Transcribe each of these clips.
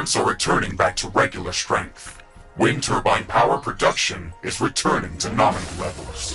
plants are returning back to regular strength. Wind turbine power production is returning to nominal levels.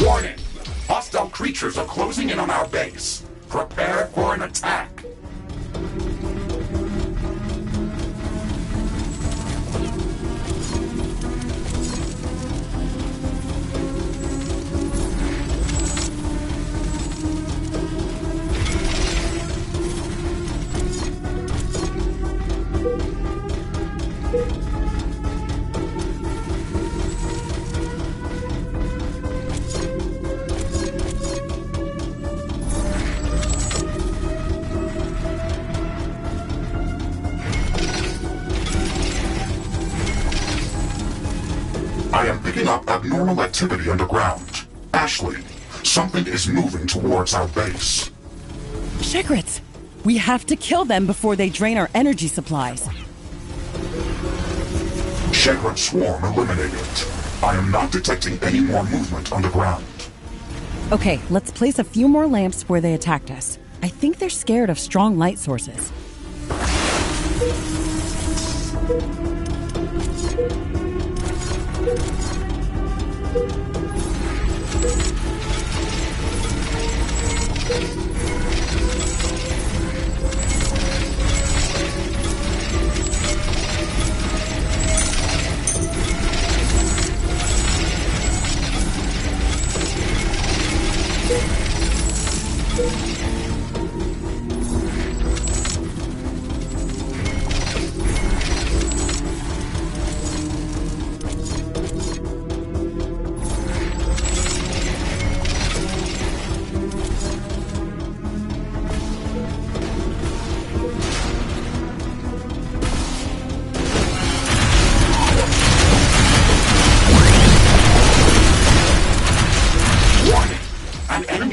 Warning! Hostile creatures are closing in on our base. Prepare for an attack. I am picking up abnormal activity underground. Ashley, something is moving towards our base. Shekrits! We have to kill them before they drain our energy supplies. Shekret swarm eliminated. I am not detecting any more movement underground. Okay, let's place a few more lamps where they attacked us. I think they're scared of strong light sources.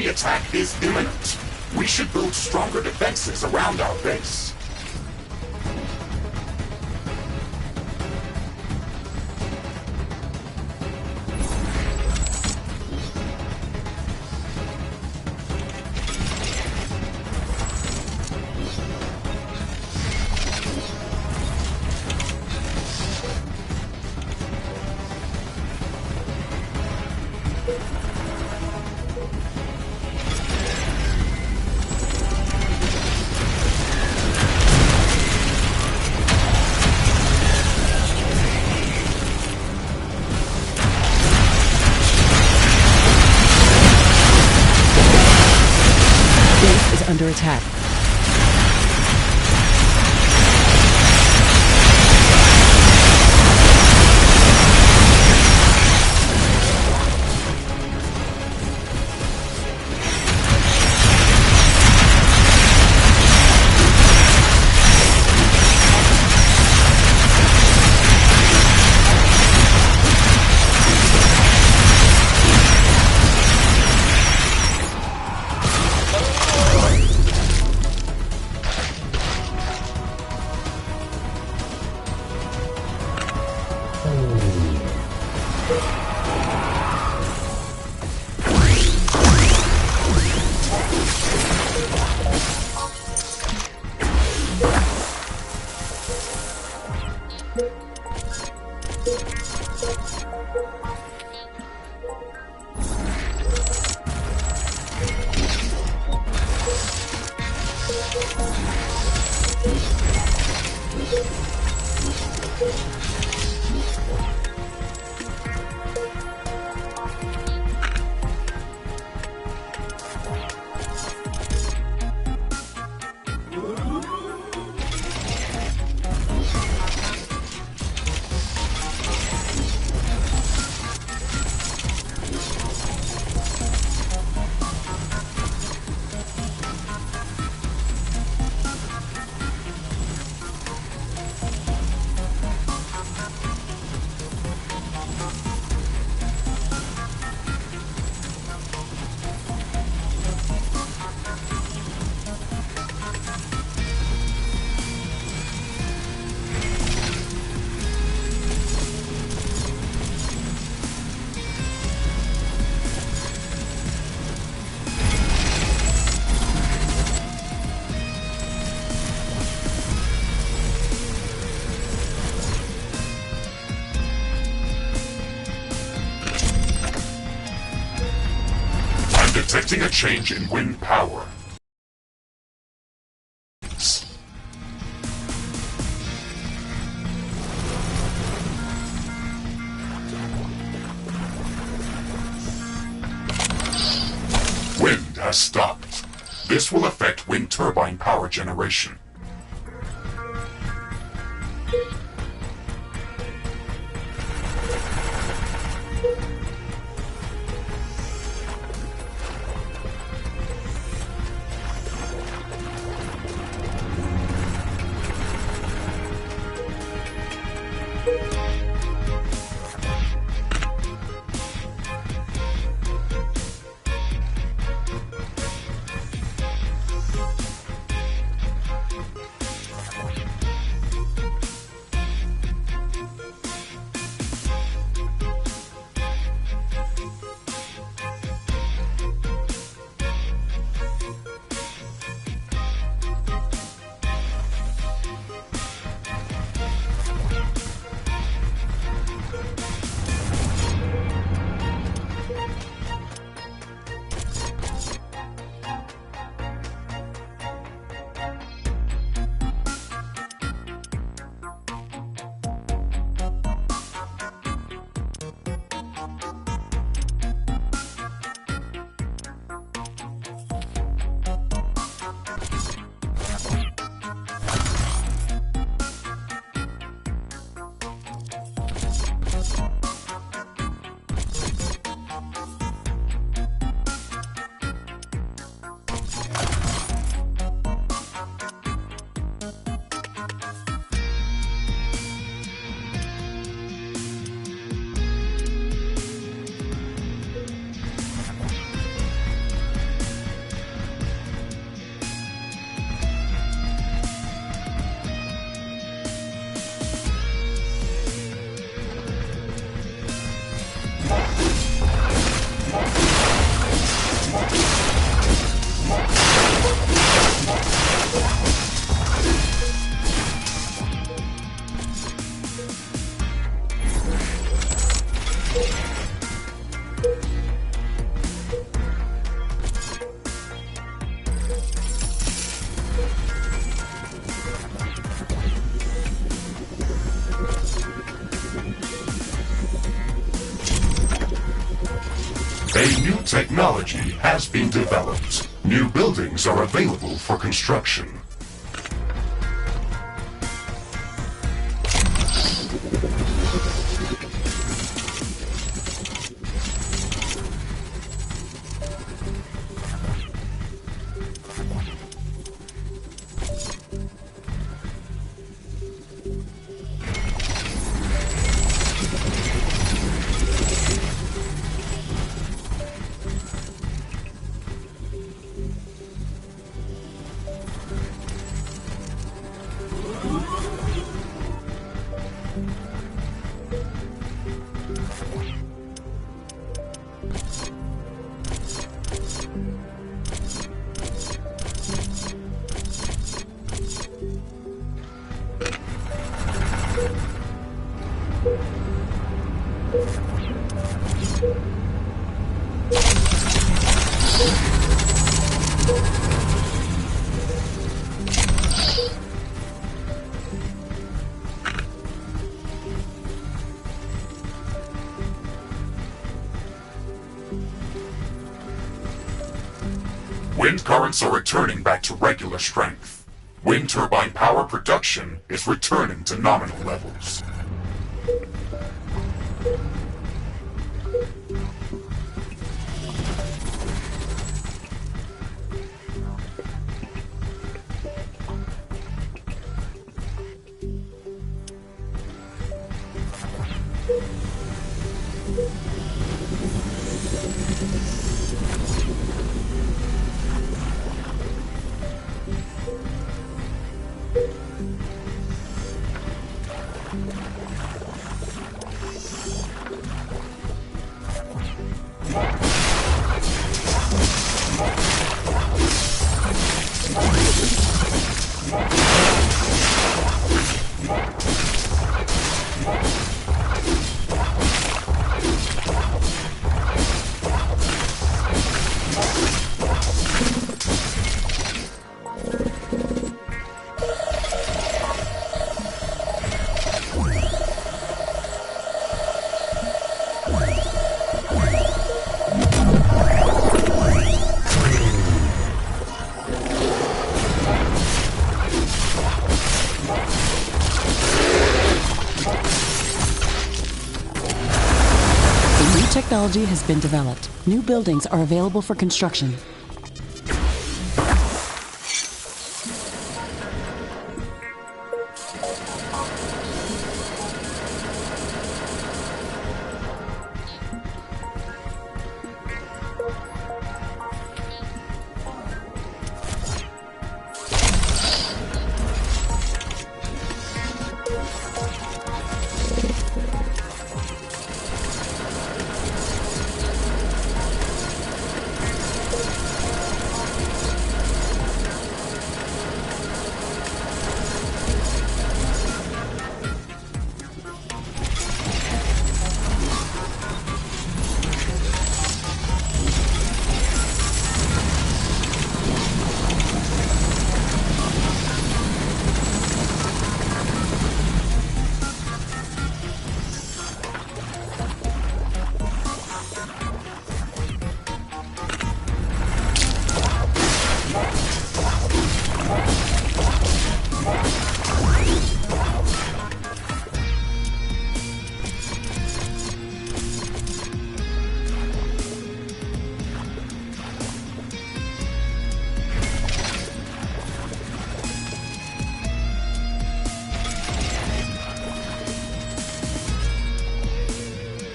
Attack is imminent. We should build stronger defenses around our base. Under attack. Detecting a change in wind power. Wind has stopped. This will affect wind turbine power generation. A new technology has been developed. New buildings are available for construction. Wind currents are returning back to regular strength. Wind turbine power production is returning to nominal levels. technology has been developed. New buildings are available for construction.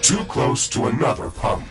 Too close to another pump.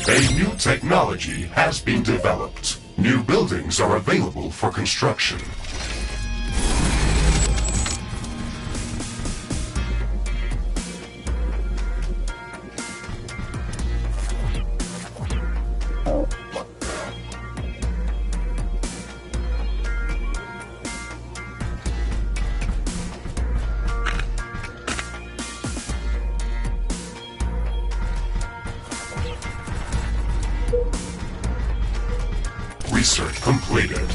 A new technology has been developed. New buildings are available for construction. Research completed.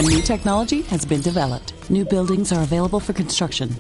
A new technology has been developed. New buildings are available for construction.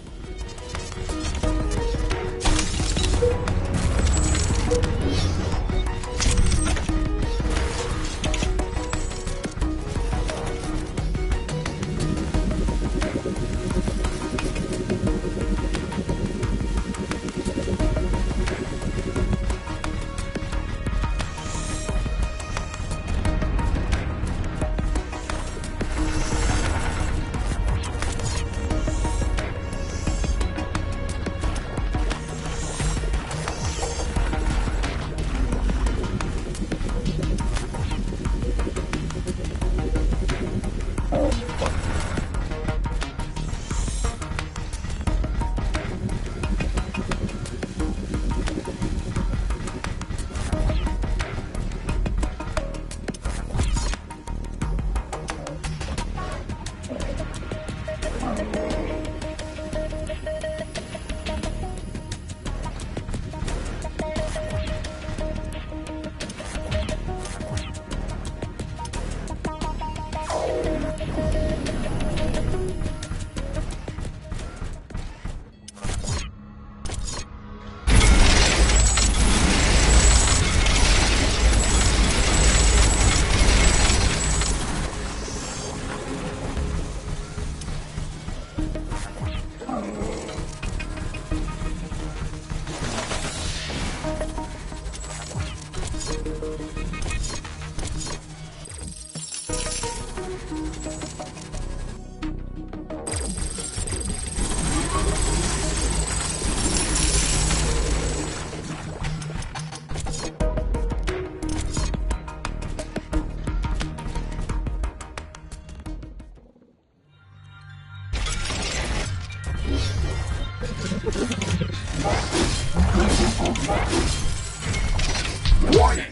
Warning!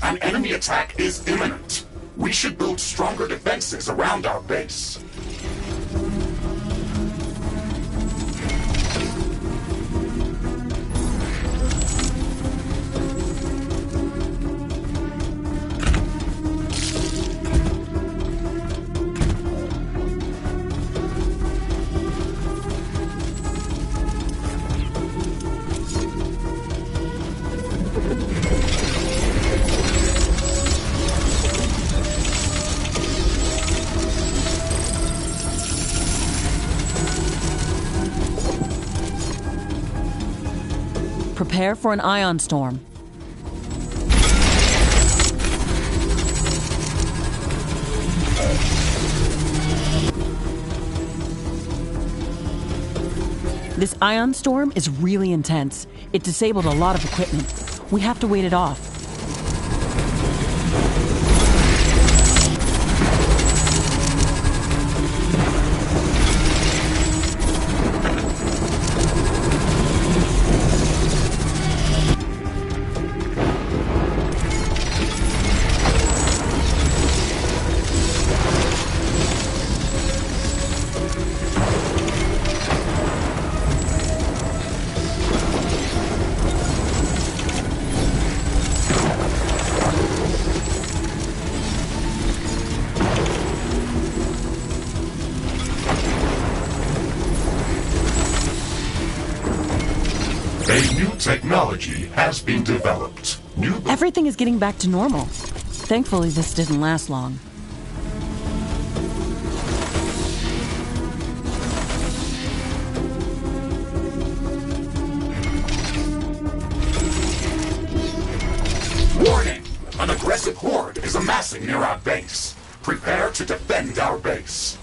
An enemy attack is imminent. We should build stronger defenses around our base. Prepare for an ion storm. This ion storm is really intense. It disabled a lot of equipment. We have to wait it off. A new technology has been developed. Everything is getting back to normal. Thankfully, this didn't last long. Warning! An aggressive horde is amassing near our base. Prepare to defend our base.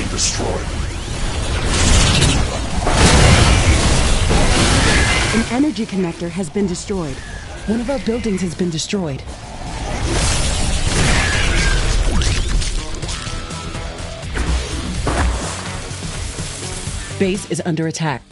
being destroyed. An energy connector has been destroyed. One of our buildings has been destroyed. Base is under attack.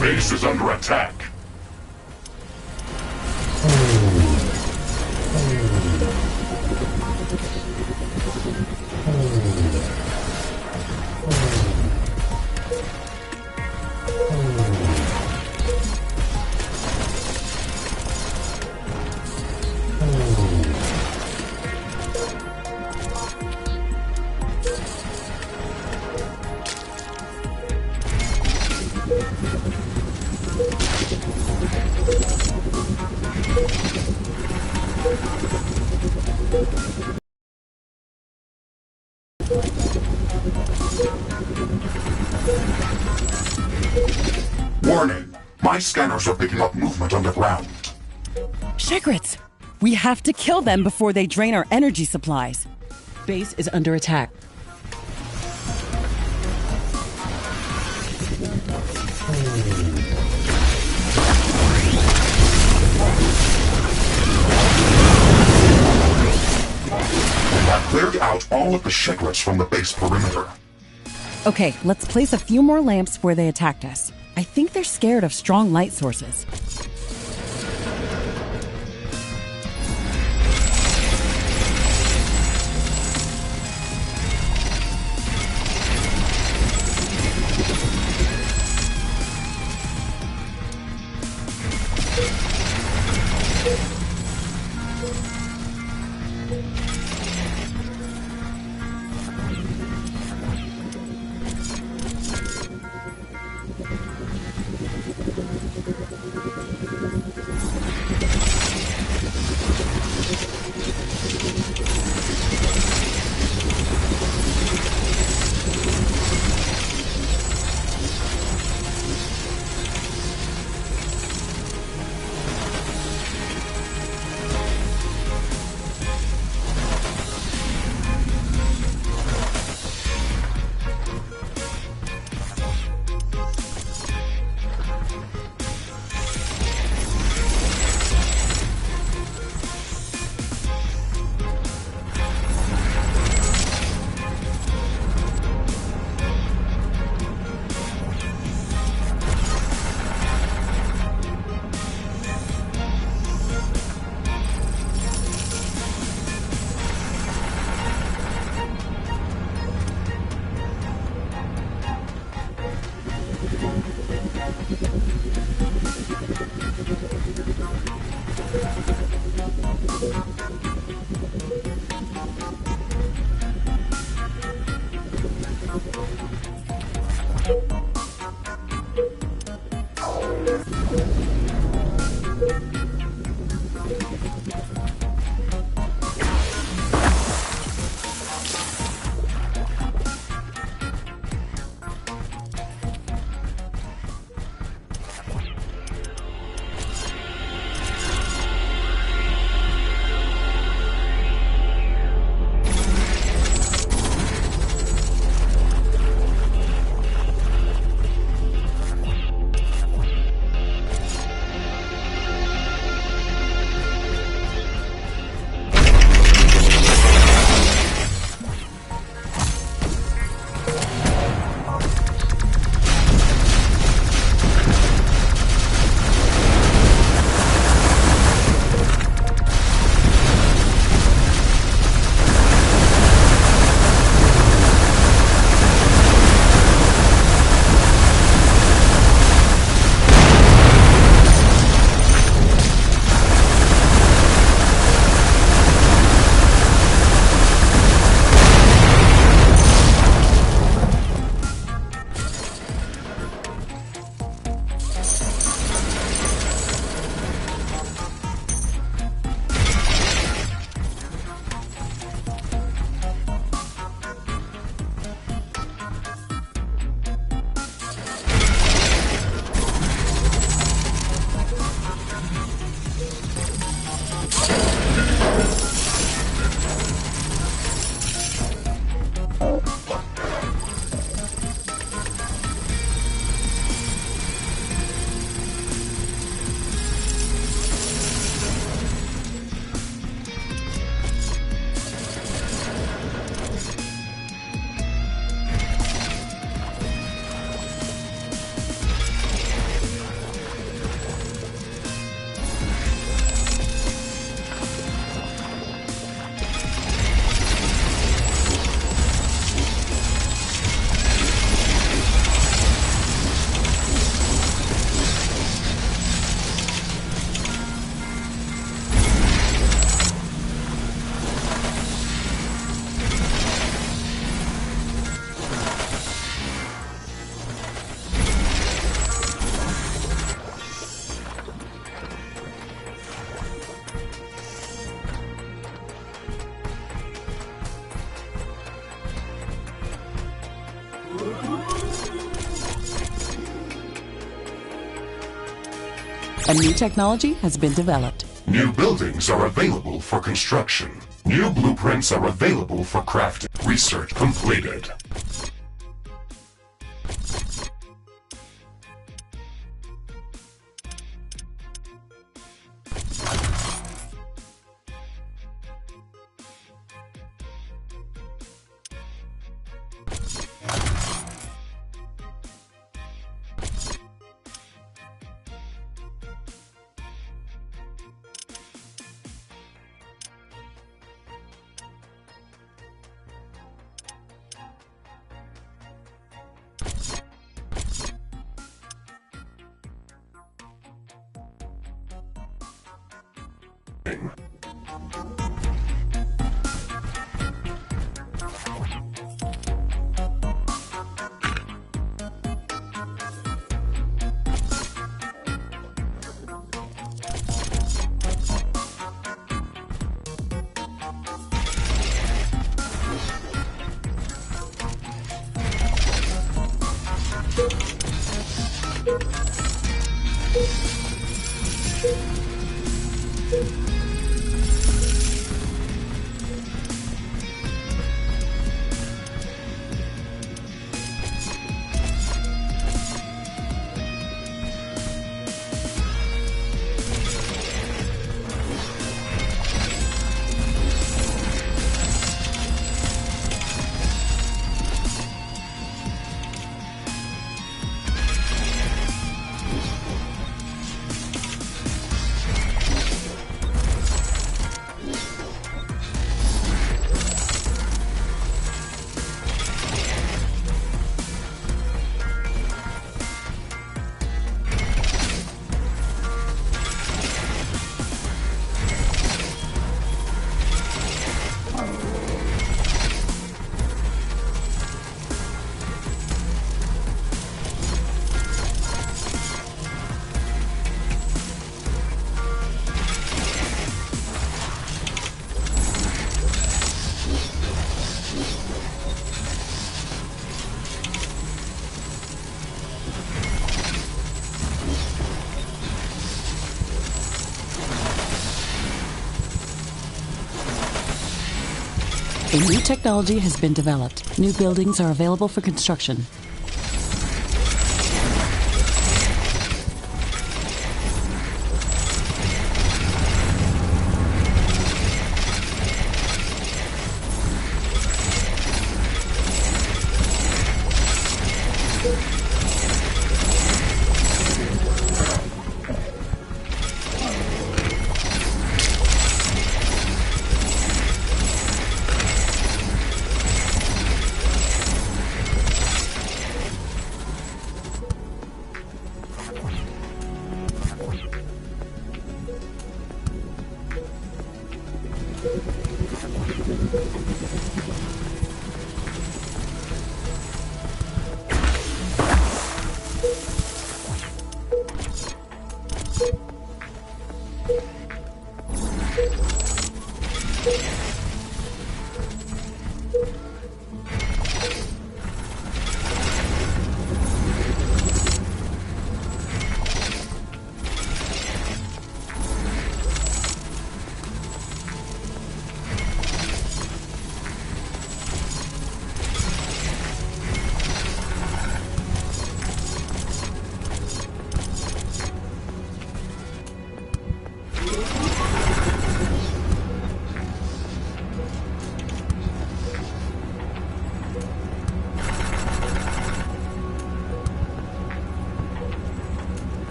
Base is under attack. Warning! My scanners are picking up movement underground. Shekrits! We have to kill them before they drain our energy supplies. Base is under attack. I've cleared out all of the Shekrits from the base perimeter. Okay, let's place a few more lamps where they attacked us. I think they're scared of strong light sources. A new technology has been developed. New buildings are available for construction. New blueprints are available for crafting. Research completed. A new technology has been developed. New buildings are available for construction.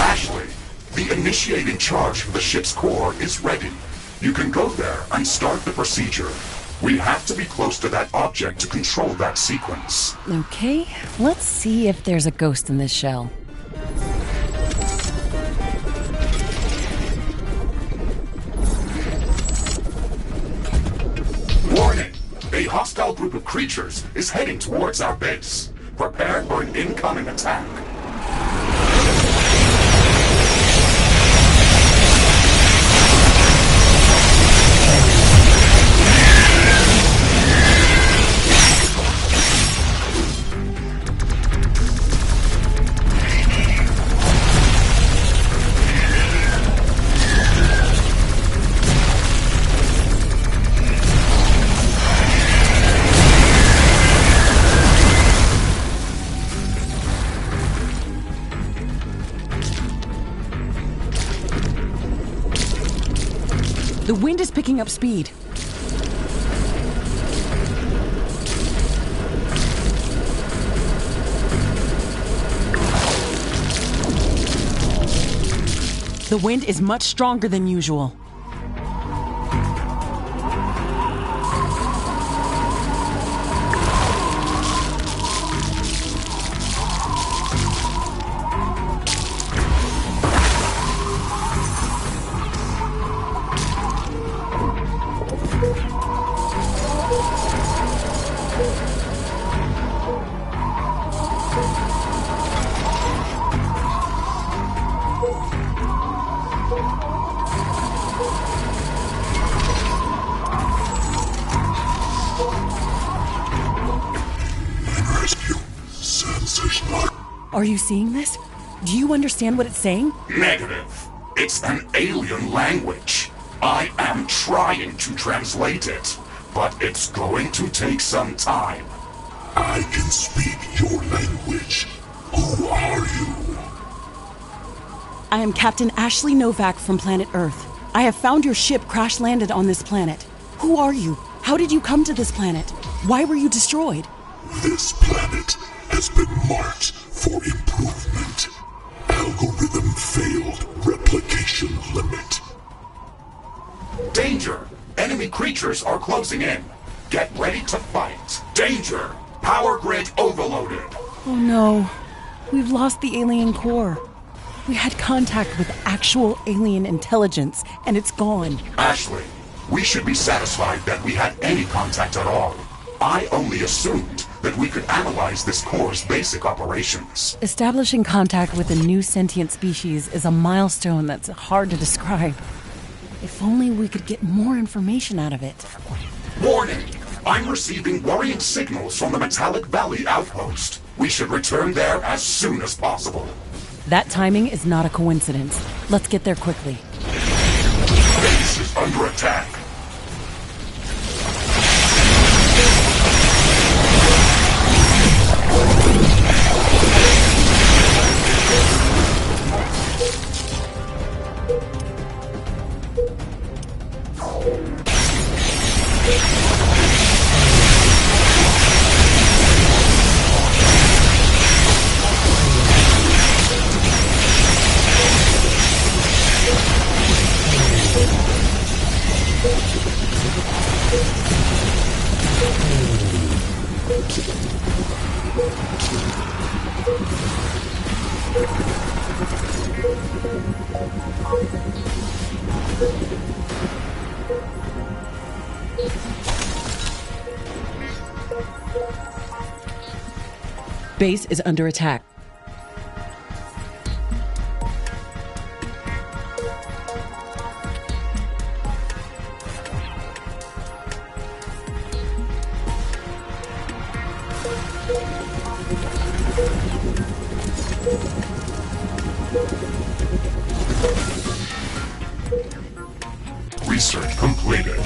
Ashley, the initiating charge for the ship's core is ready. You can go there and start the procedure. We have to be close to that object to control that sequence. Okay, let's see if there's a ghost in this shell. Warning! A hostile group of creatures is heading towards our base. Prepare for an incoming attack. The wind is picking up speed. The wind is much stronger than usual. Are you seeing this? Do you understand what it's saying? Negative. It's an alien language. I am trying to translate it, but it's going to take some time. I can speak your language. Who are you? I am Captain Ashley Novak from planet Earth. I have found your ship crash-landed on this planet. Who are you? How did you come to this planet? Why were you destroyed? This planet has been marked for improvement. Algorithm failed replication limit. Danger! Enemy creatures are closing in. Get ready to fight. Danger! Power grid overloaded. Oh no. We've lost the alien core. We had contact with actual alien intelligence, and it's gone. Ashley, we should be satisfied that we had any contact at all. I only assumed that we could analyze this core's basic operations. Establishing contact with a new sentient species is a milestone that's hard to describe. If only we could get more information out of it. Warning! I'm receiving worrying signals from the Metallic Valley outpost. We should return there as soon as possible. That timing is not a coincidence. Let's get there quickly. Base is Base is under attack. Research completed.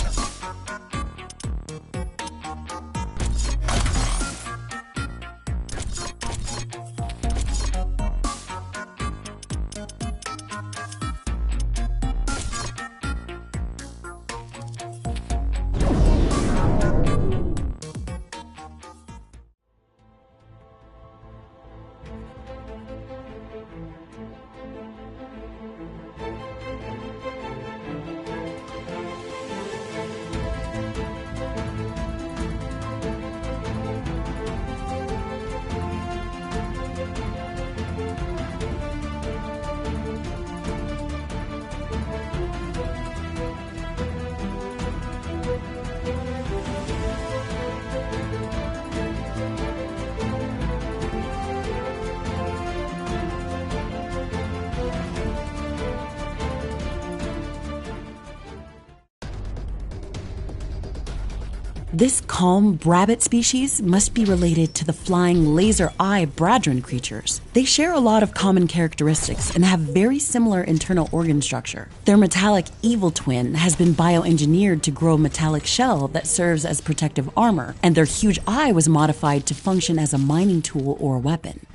This calm Brabbit species must be related to the flying laser-eye Bradron creatures. They share a lot of common characteristics and have very similar internal organ structure. Their metallic evil twin has been bioengineered to grow a metallic shell that serves as protective armor, and their huge eye was modified to function as a mining tool or a weapon.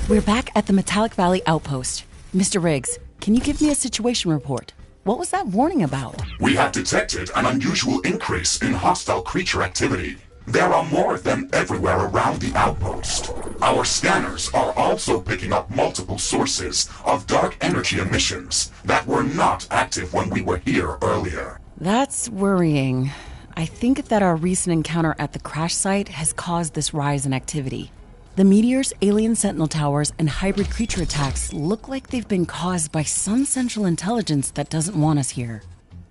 We're back at the Metallic Valley outpost. Mr. Riggs, can you give me a situation report? What was that warning about? We have detected an unusual increase in hostile creature activity. There are more of them everywhere around the outpost. Our scanners are also picking up multiple sources of dark energy emissions that were not active when we were here earlier. That's worrying. I think that our recent encounter at the crash site has caused this rise in activity. The meteors, alien sentinel towers, and hybrid creature attacks look like they've been caused by some central intelligence that doesn't want us here.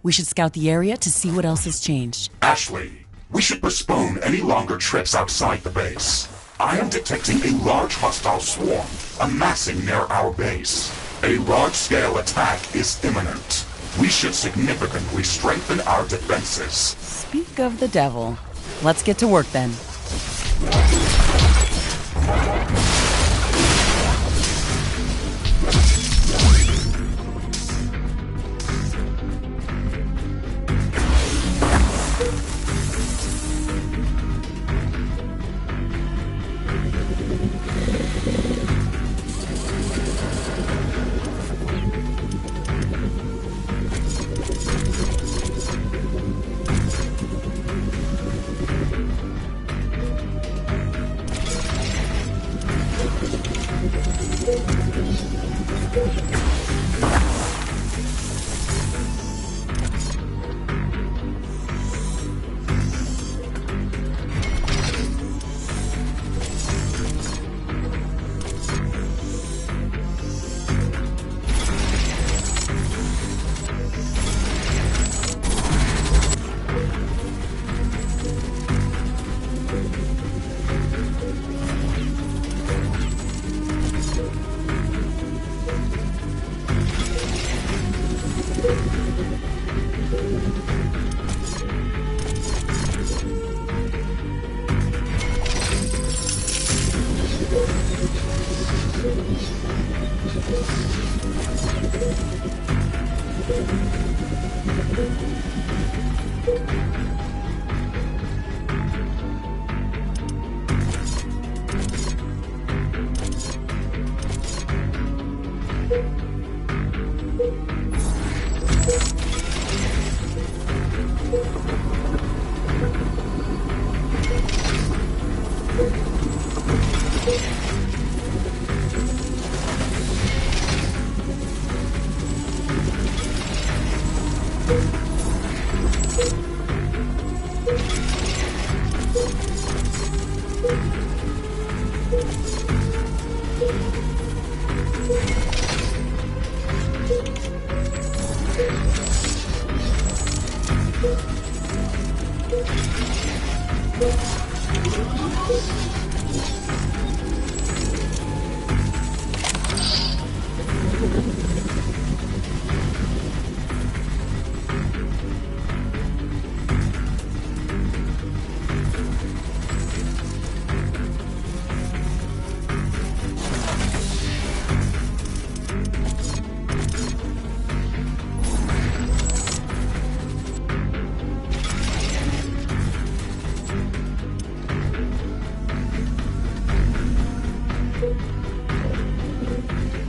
We should scout the area to see what else has changed. Ashley, we should postpone any longer trips outside the base. I am detecting a large hostile swarm amassing near our base. A large-scale attack is imminent. We should significantly strengthen our defenses. Speak of the devil. Let's get to work then.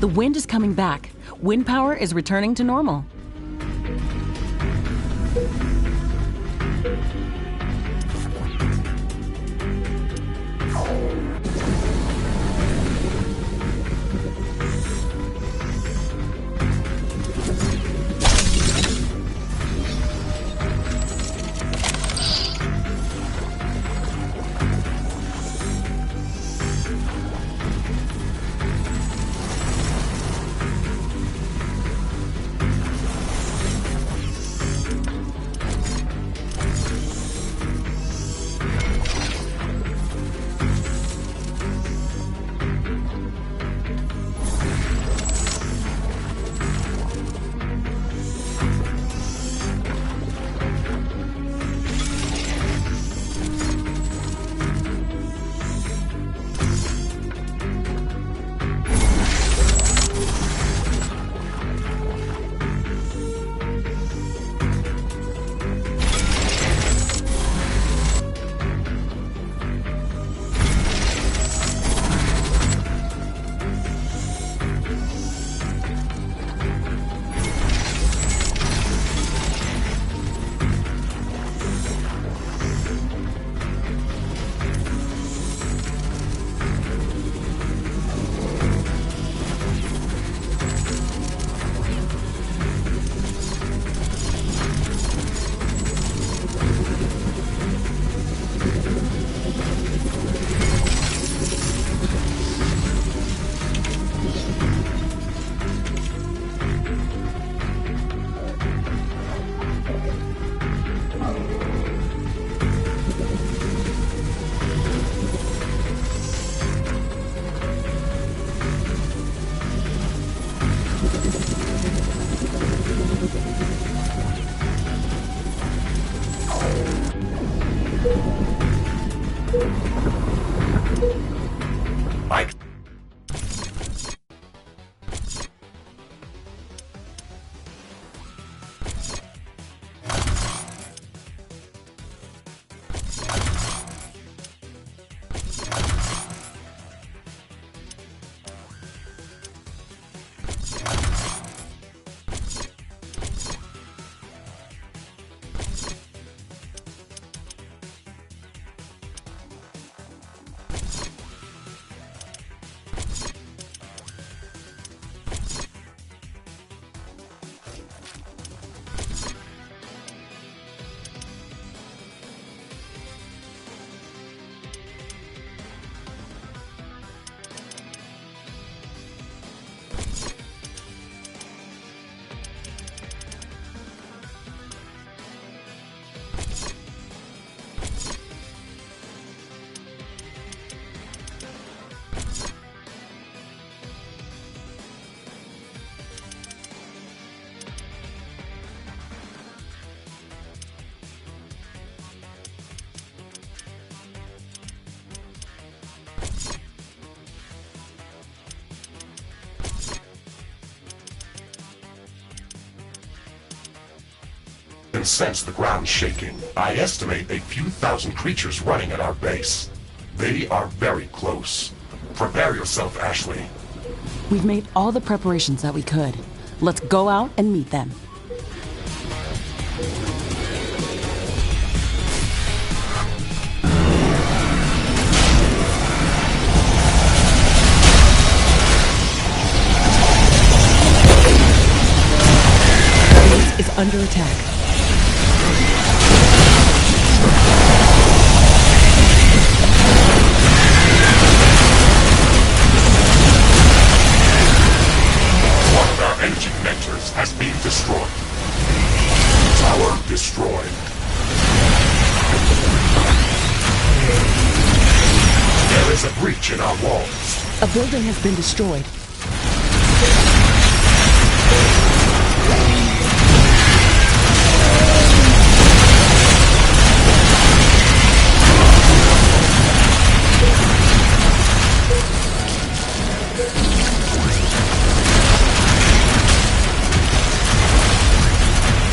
The wind is coming back. Wind power is returning to normal. I... can sense the ground shaking. I estimate a few thousand creatures running at our base. They are very close. Prepare yourself, Ashley. We've made all the preparations that we could. Let's go out and meet them. Is under attack. One of our energy connectors has been destroyed. Tower destroyed. There is a breach in our walls. A building has been destroyed.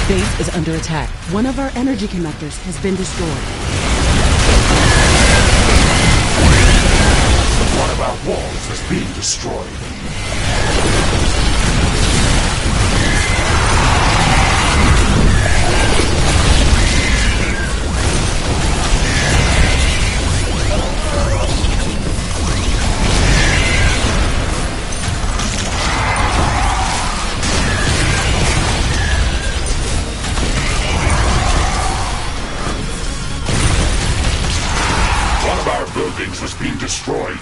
Base is under attack. One of our energy connectors has been destroyed. One of our walls has been destroyed. One of our buildings has been destroyed.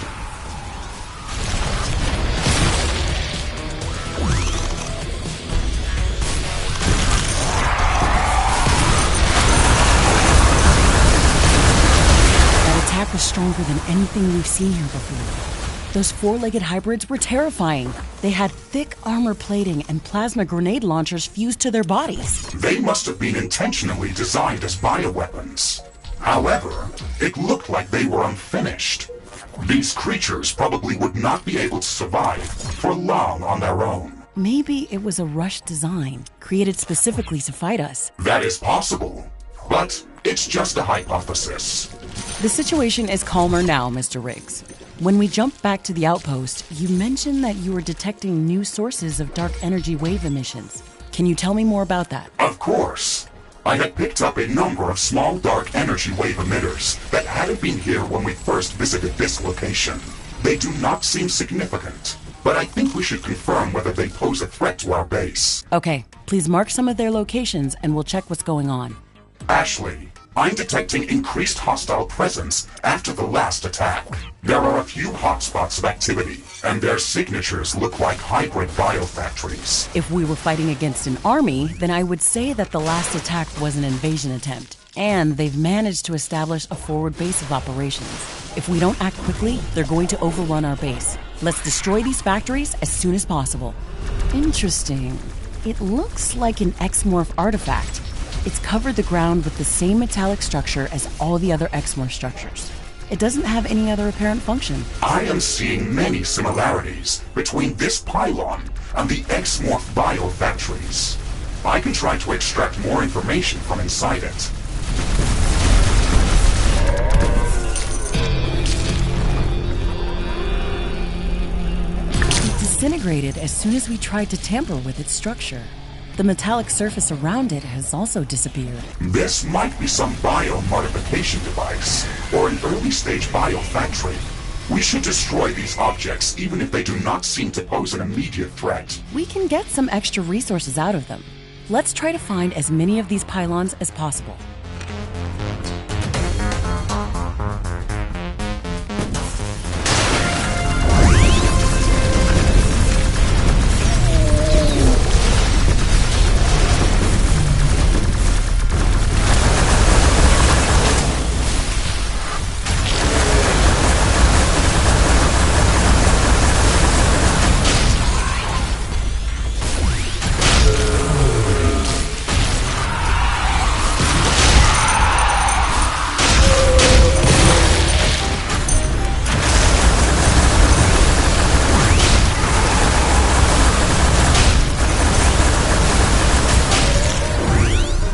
Was stronger than anything we've seen here before. Those four-legged hybrids were terrifying. They had thick armor plating and plasma grenade launchers fused to their bodies. They must have been intentionally designed as bioweapons. However, it looked like they were unfinished. These creatures probably would not be able to survive for long on their own. Maybe it was a rushed design, created specifically to fight us. That is possible, but it's just a hypothesis. The situation is calmer now, Mr. Riggs. When we jumped back to the outpost, you mentioned that you were detecting new sources of dark energy wave emissions. Can you tell me more about that? Of course. I had picked up a number of small dark energy wave emitters that hadn't been here when we first visited this location. They do not seem significant, but I think we should confirm whether they pose a threat to our base. Okay, please mark some of their locations and we'll check what's going on. Ashley, I'm detecting increased hostile presence after the last attack. There are a few hotspots of activity, and their signatures look like hybrid biofactories. If we were fighting against an army, then I would say that the last attack was an invasion attempt. And they've managed to establish a forward base of operations. If we don't act quickly, they're going to overrun our base. Let's destroy these factories as soon as possible. Interesting. It looks like an Exmorph artifact. It's covered the ground with the same metallic structure as all the other Exmorph structures. It doesn't have any other apparent function. I am seeing many similarities between this pylon and the Exmorph biofactories. I can try to extract more information from inside it. It disintegrated as soon as we tried to tamper with its structure. The metallic surface around it has also disappeared. This might be some biomodification device, or an early-stage biofactory. We should destroy these objects even if they do not seem to pose an immediate threat. We can get some extra resources out of them. Let's try to find as many of these pylons as possible.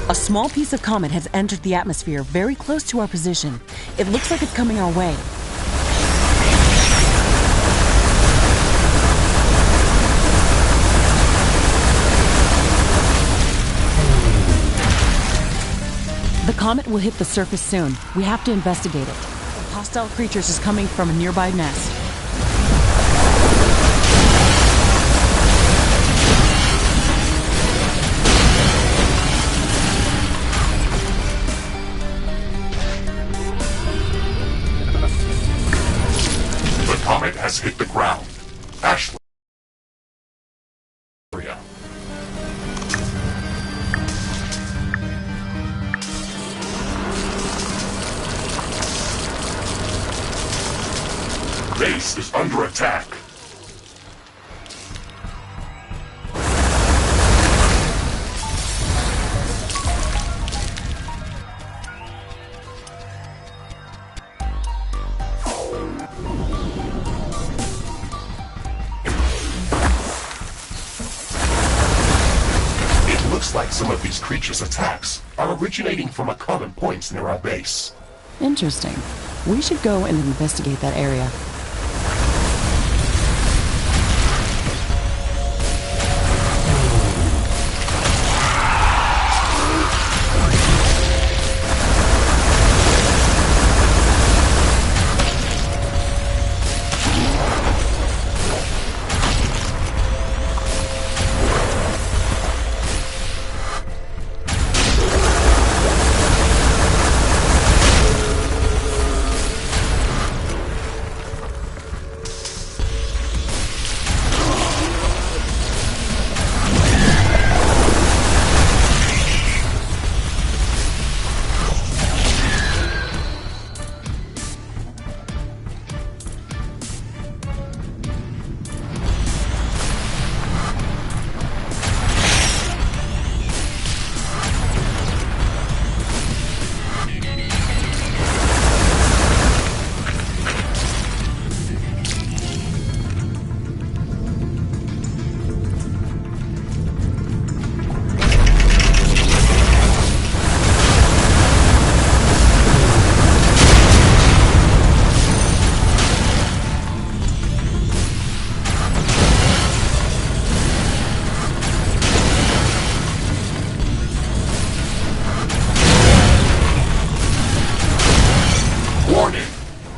A small piece of comet has entered the atmosphere very close to our position. It looks like it's coming our way. The comet will hit the surface soon. We have to investigate it. Hostile creatures is coming from a nearby nest. has hit the ground. Ashley. Base is under attack. It looks like some of these creatures' attacks are originating from a common point near our base. Interesting. We should go and investigate that area.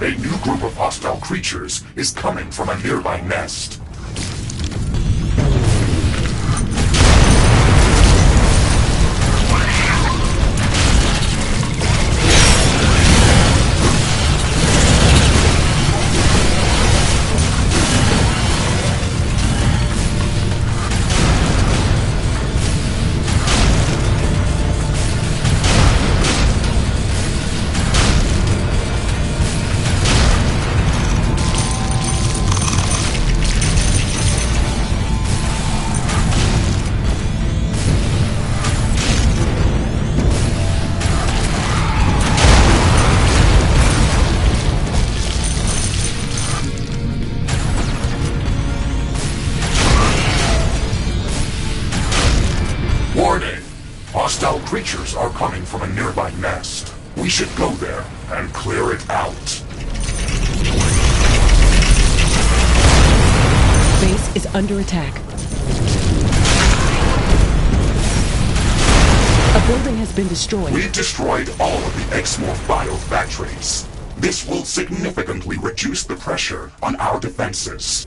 A new group of hostile creatures is coming from a nearby nest. Warning! Hostile creatures are coming from a nearby nest. We should go there and clear it out. Base is under attack. A building has been destroyed. We've destroyed all of the Exmorph biofactories. This will significantly reduce the pressure on our defenses.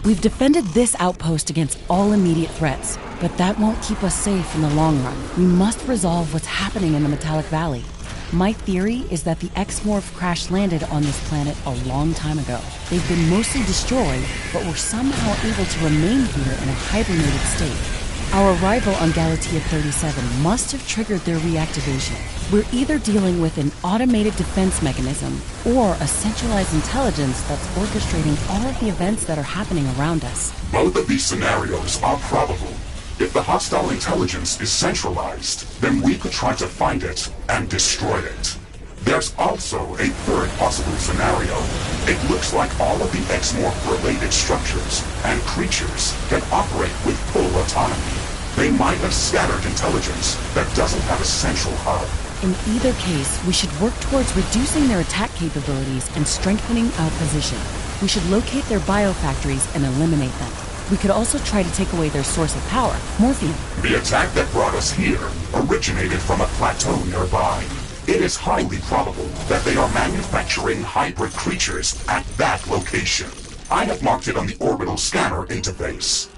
We've defended this outpost against all immediate threats, but that won't keep us safe in the long run. We must resolve what's happening in the Metallic Valley. My theory is that the Exmorph crash-landed on this planet a long time ago. They've been mostly destroyed, but were somehow able to remain here in a hibernated state. Our arrival on Galatea 37 must have triggered their reactivation. We're either dealing with an automated defense mechanism or a centralized intelligence that's orchestrating all of the events that are happening around us. Both of these scenarios are probable. If the hostile intelligence is centralized, then we could try to find it and destroy it. There's also a third possible scenario. It looks like all of the Exmorph-related structures and creatures can operate with full autonomy. They might have scattered intelligence that doesn't have a central hub. In either case, we should work towards reducing their attack capabilities and strengthening our position. We should locate their biofactories and eliminate them. We could also try to take away their source of power, Morphium. The attack that brought us here originated from a plateau nearby. It is highly probable that they are manufacturing hybrid creatures at that location. I have marked it on the orbital scanner interface.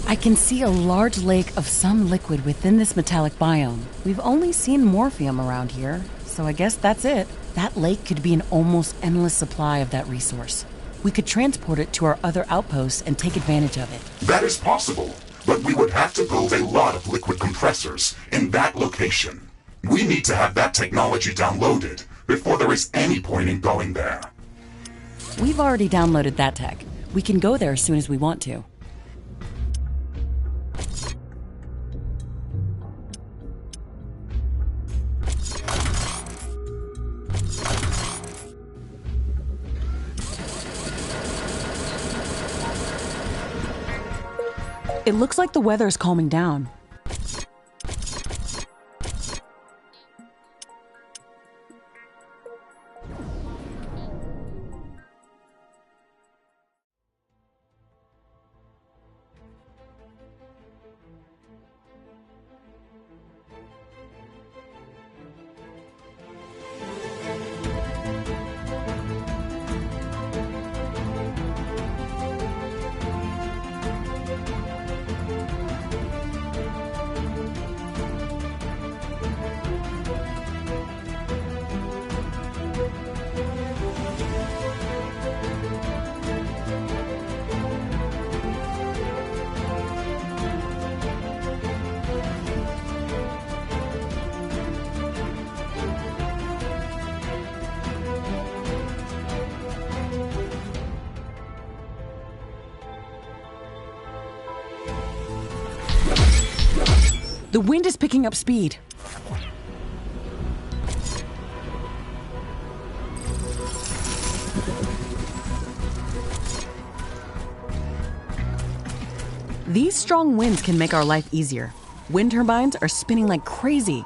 I can see a large lake of some liquid within this metallic biome. We've only seen Morphium around here, so I guess that's it. That lake could be an almost endless supply of that resource. We could transport it to our other outposts and take advantage of it. That is possible, but we would have to build a lot of liquid compressors in that location. We need to have that technology downloaded before there is any point in going there. We've already downloaded that tech. We can go there as soon as we want to. It looks like the weather is calming down. The wind is picking up speed. These strong winds can make our life easier. Wind turbines are spinning like crazy.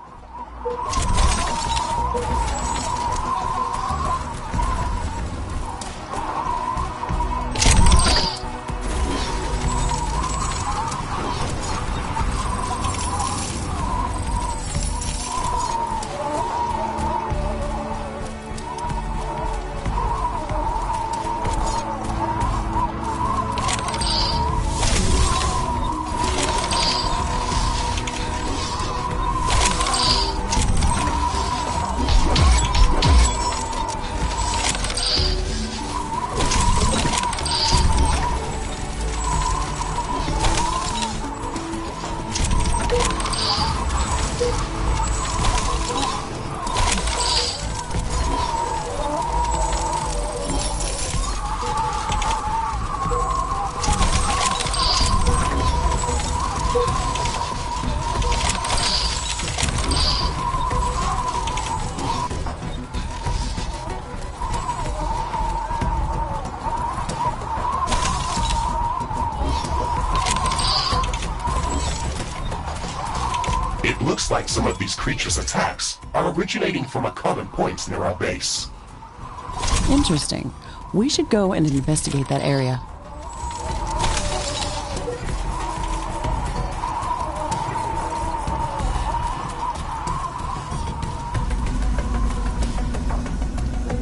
It looks like some of these creatures' attacks are originating from a common point near our base. Interesting. We should go and investigate that area.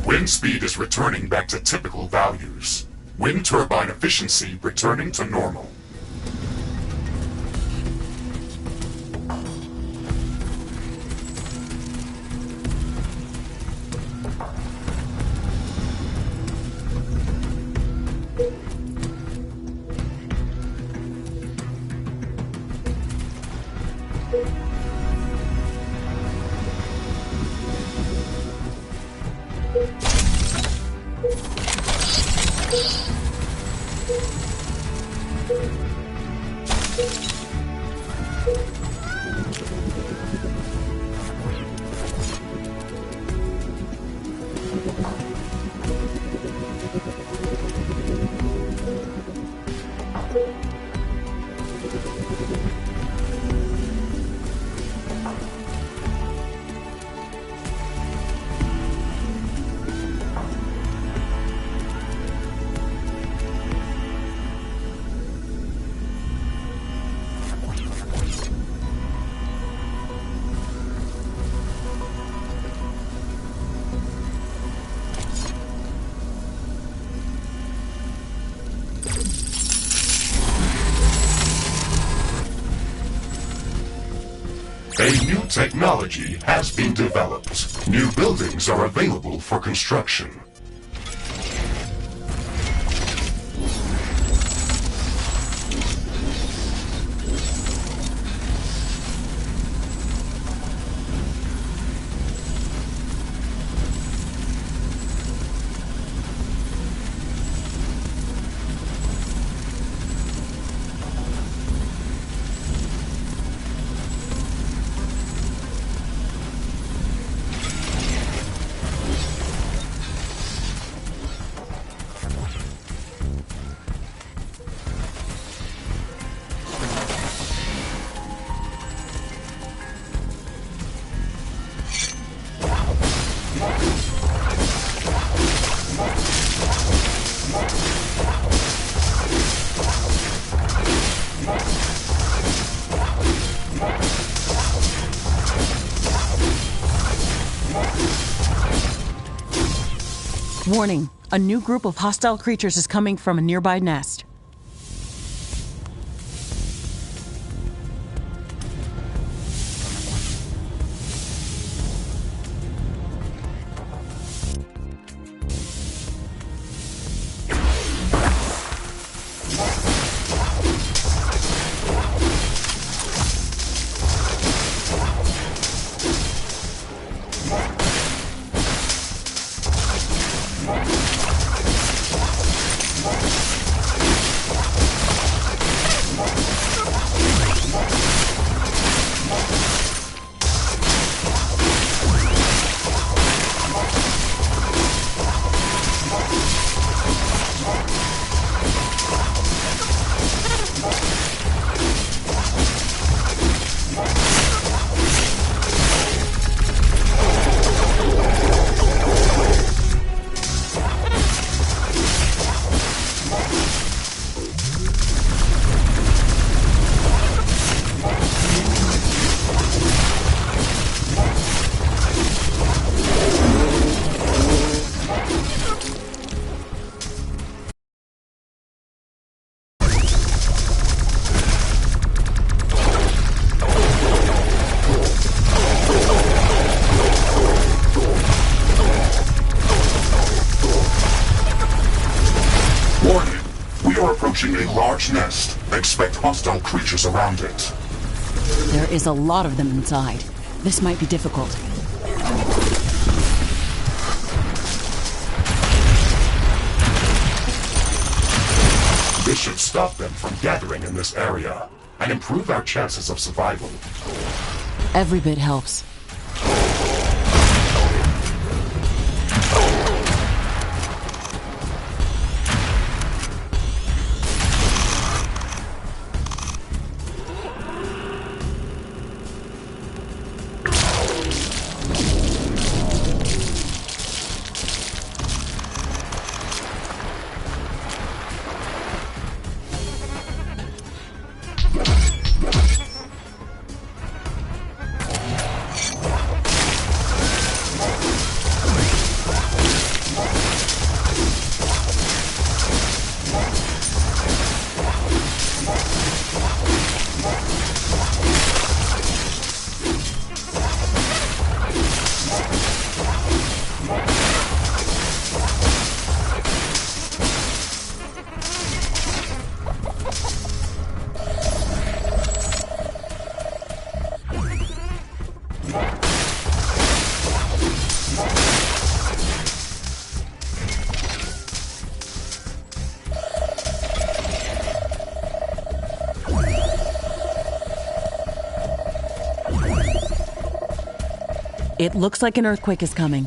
Wind speed is returning back to typical values. Wind turbine efficiency returning to normal. A new technology has been developed. New buildings are available for construction. Warning, a new group of hostile creatures is coming from a nearby nest. A large nest. Expect hostile creatures around it. There is a lot of them inside. This might be difficult. This should stop them from gathering in this area and improve our chances of survival. Every bit helps. It looks like an earthquake is coming.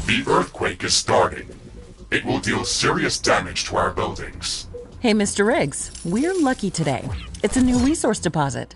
The earthquake is starting. It will deal serious damage to our buildings. Hey, Mr. Riggs, we're lucky today. It's a new resource deposit.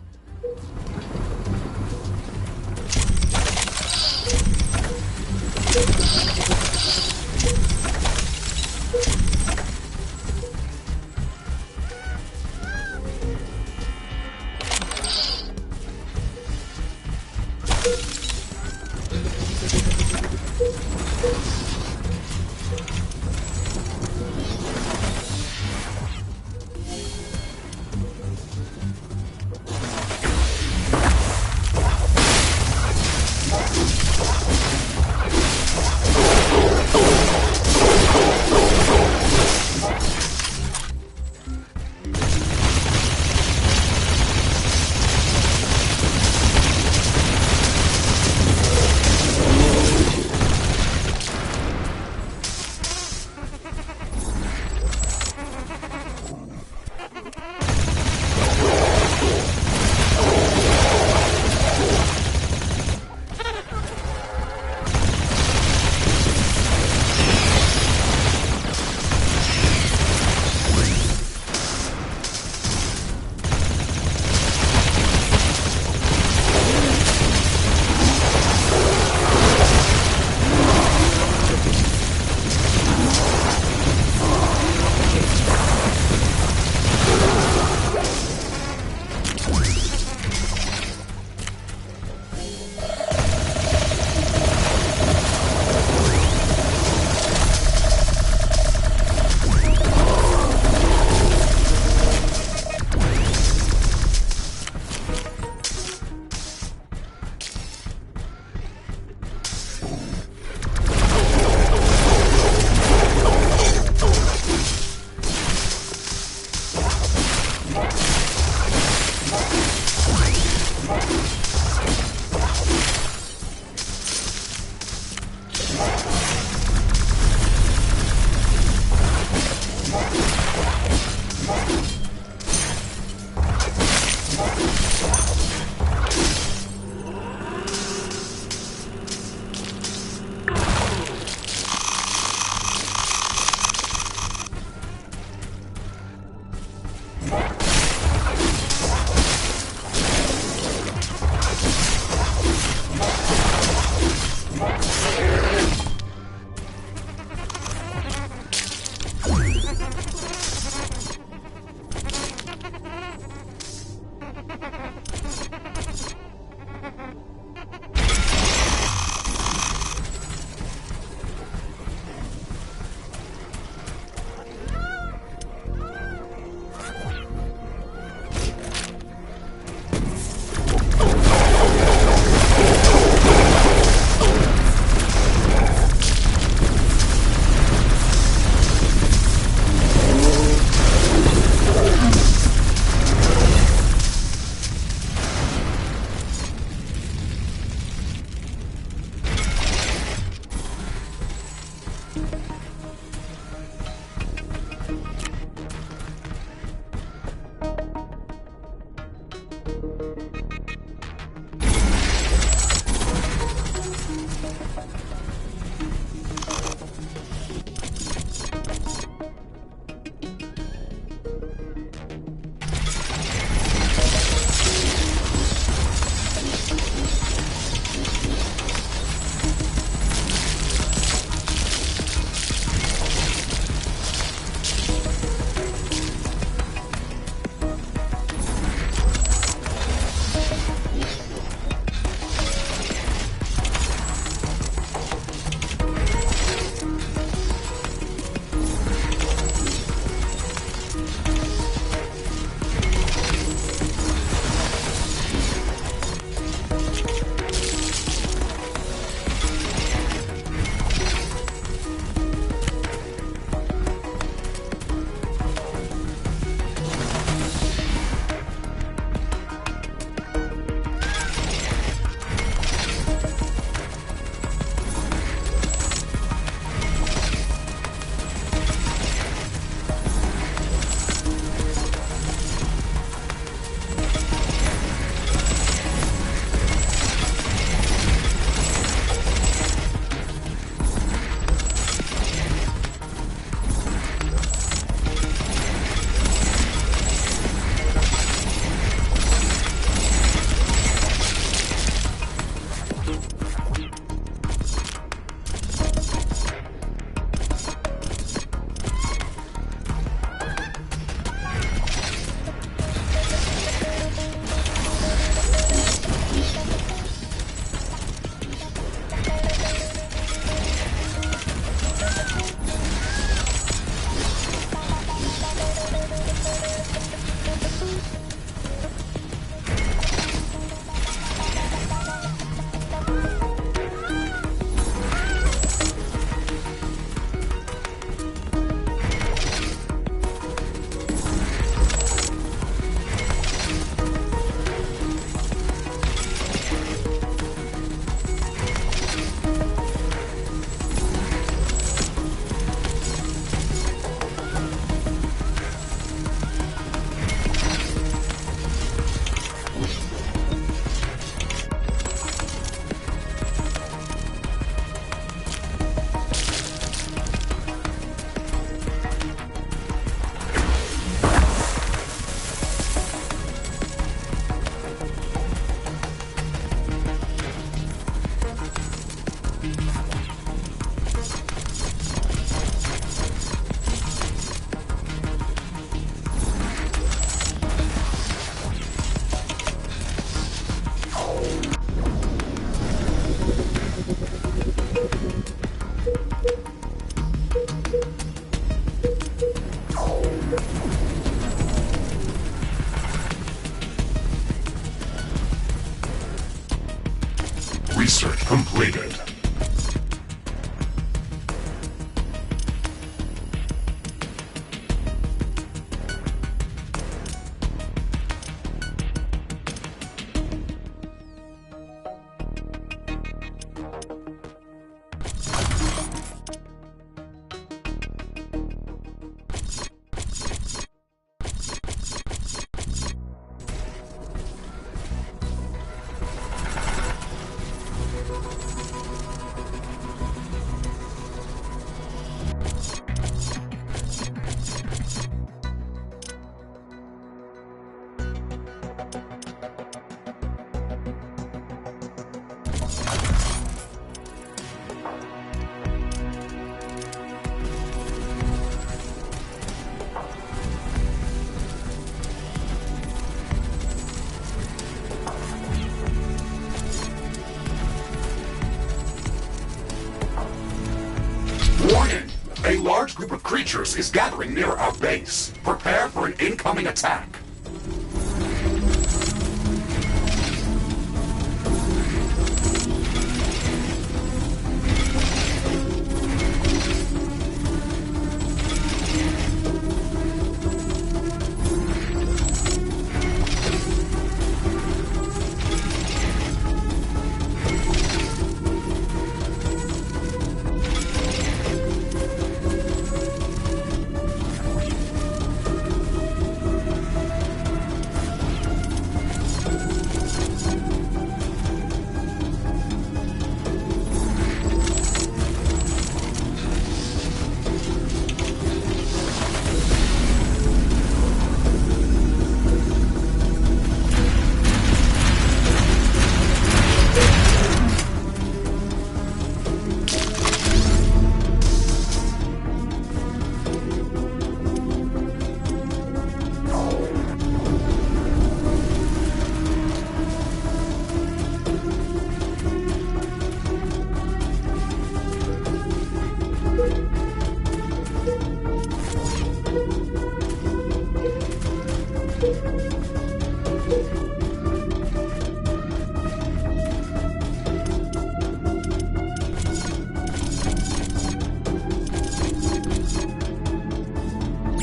Warning! A large group of creatures is gathering near our base. Prepare for an incoming attack.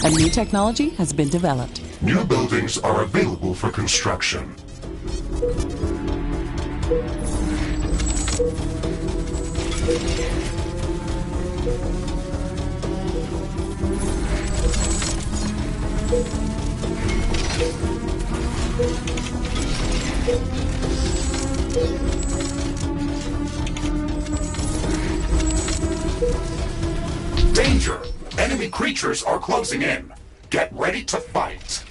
A new technology has been developed. New buildings are available for construction. Danger! Enemy creatures are closing in. Get ready to fight.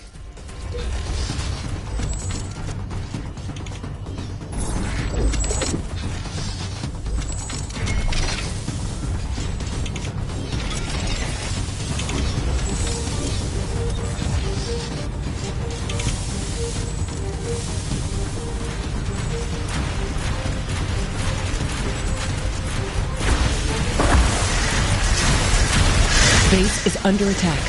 Base is under attack.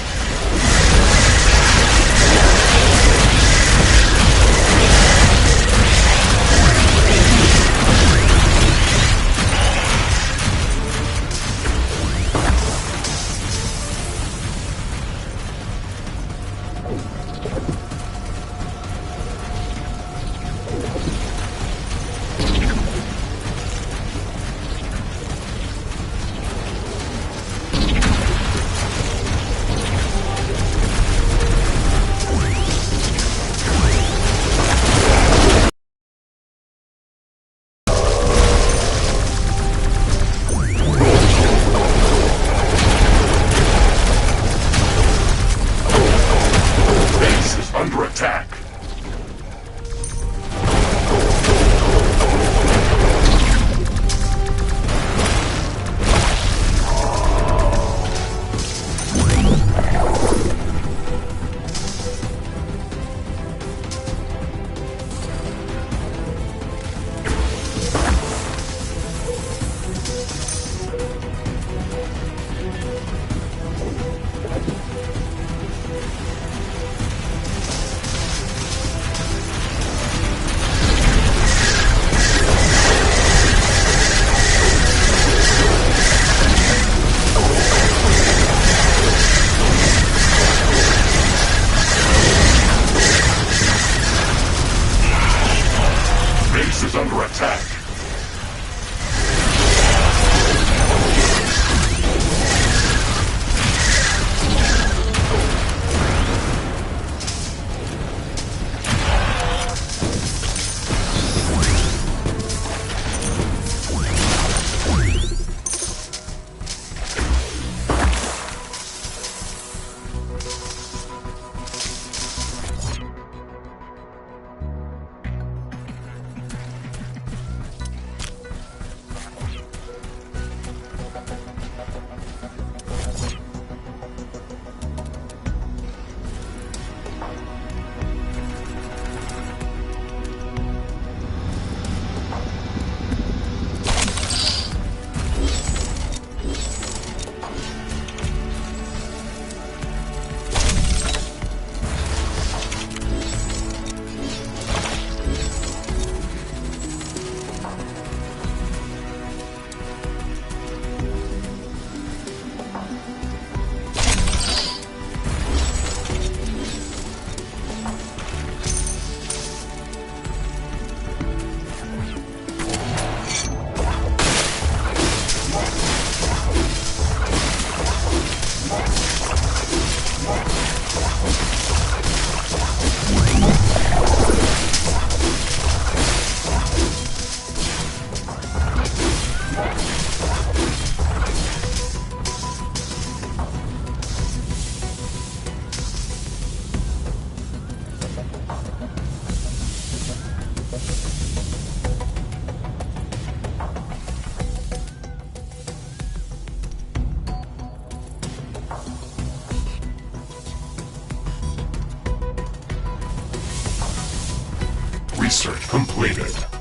Research completed.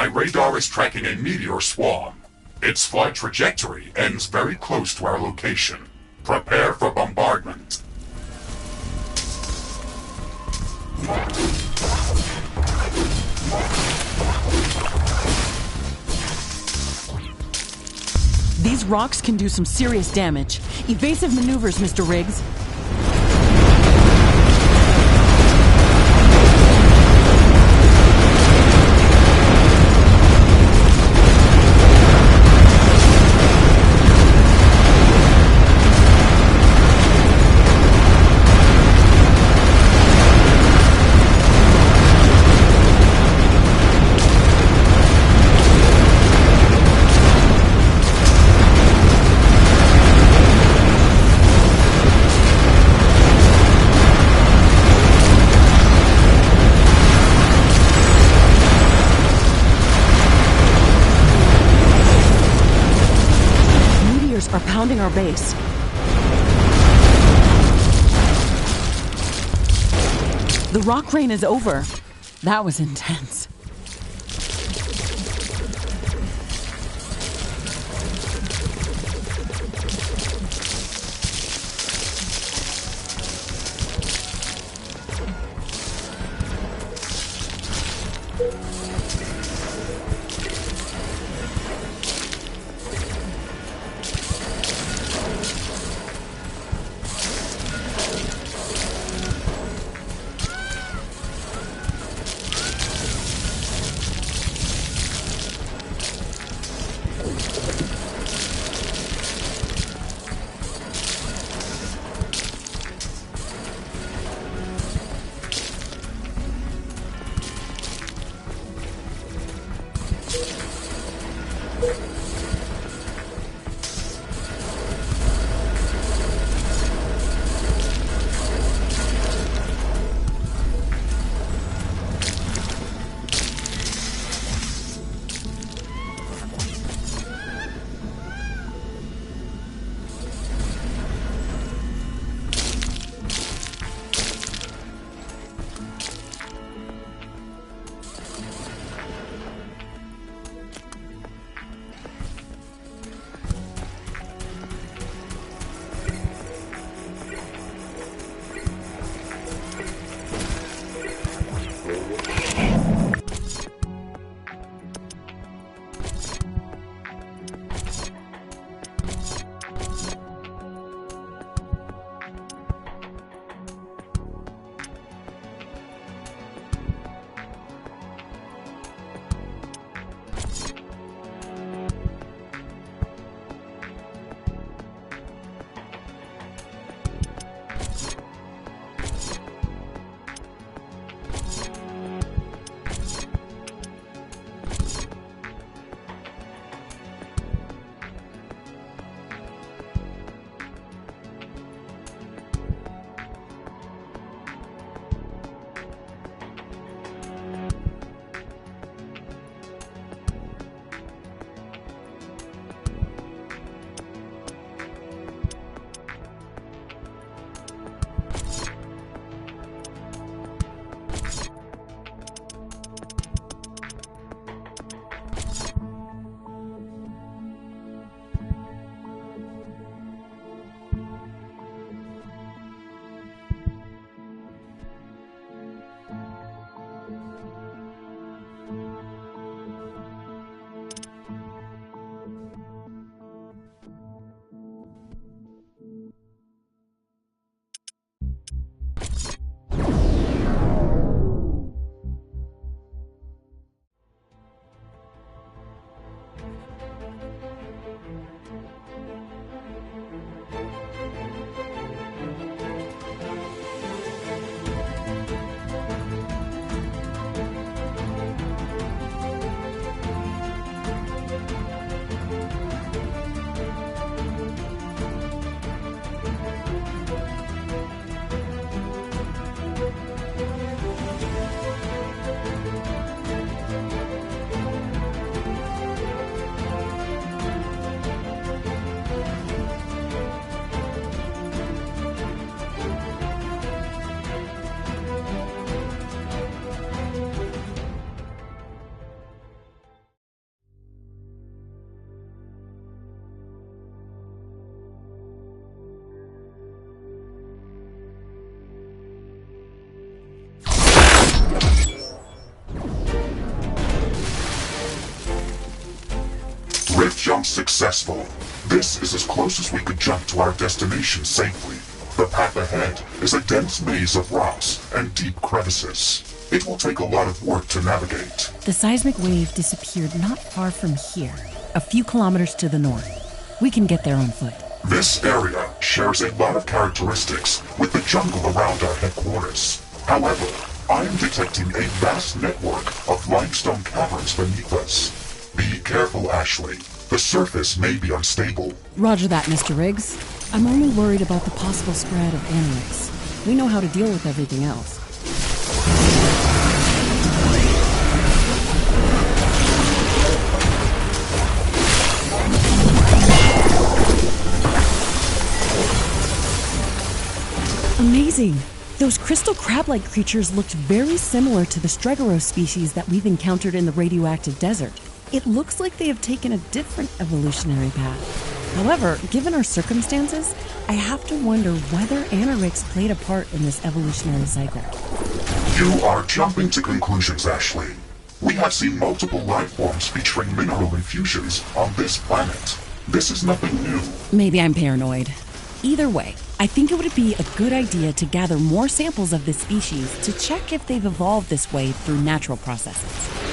My radar is tracking a meteor swarm. Its flight trajectory ends very close to our location. Prepare for bombardment. These rocks can do some serious damage. Evasive maneuvers, Mr. Riggs. Are pounding our base. The rock rain is over. That was intense. Drift jump successful. This is as close as we could jump to our destination safely. The path ahead is a dense maze of rocks and deep crevices. It will take a lot of work to navigate. The seismic wave disappeared not far from here, a few kilometers to the north. We can get there on foot. This area shares a lot of characteristics with the jungle around our headquarters. However, I am detecting a vast network of limestone caverns beneath us. Be careful, Ashley. The surface may be unstable. Roger that, Mr. Riggs. I'm only worried about the possible spread of Anorix. We know how to deal with everything else. Amazing! Those crystal crab-like creatures looked very similar to the Stregoros species that we've encountered in the radioactive desert. It looks like they have taken a different evolutionary path. However, given our circumstances, I have to wonder whether Anorix played a part in this evolutionary cycle. You are jumping to conclusions, Ashley. We have seen multiple life forms featuring mineral infusions on this planet. This is nothing new. Maybe I'm paranoid. Either way, I think it would be a good idea to gather more samples of this species to check if they've evolved this way through natural processes.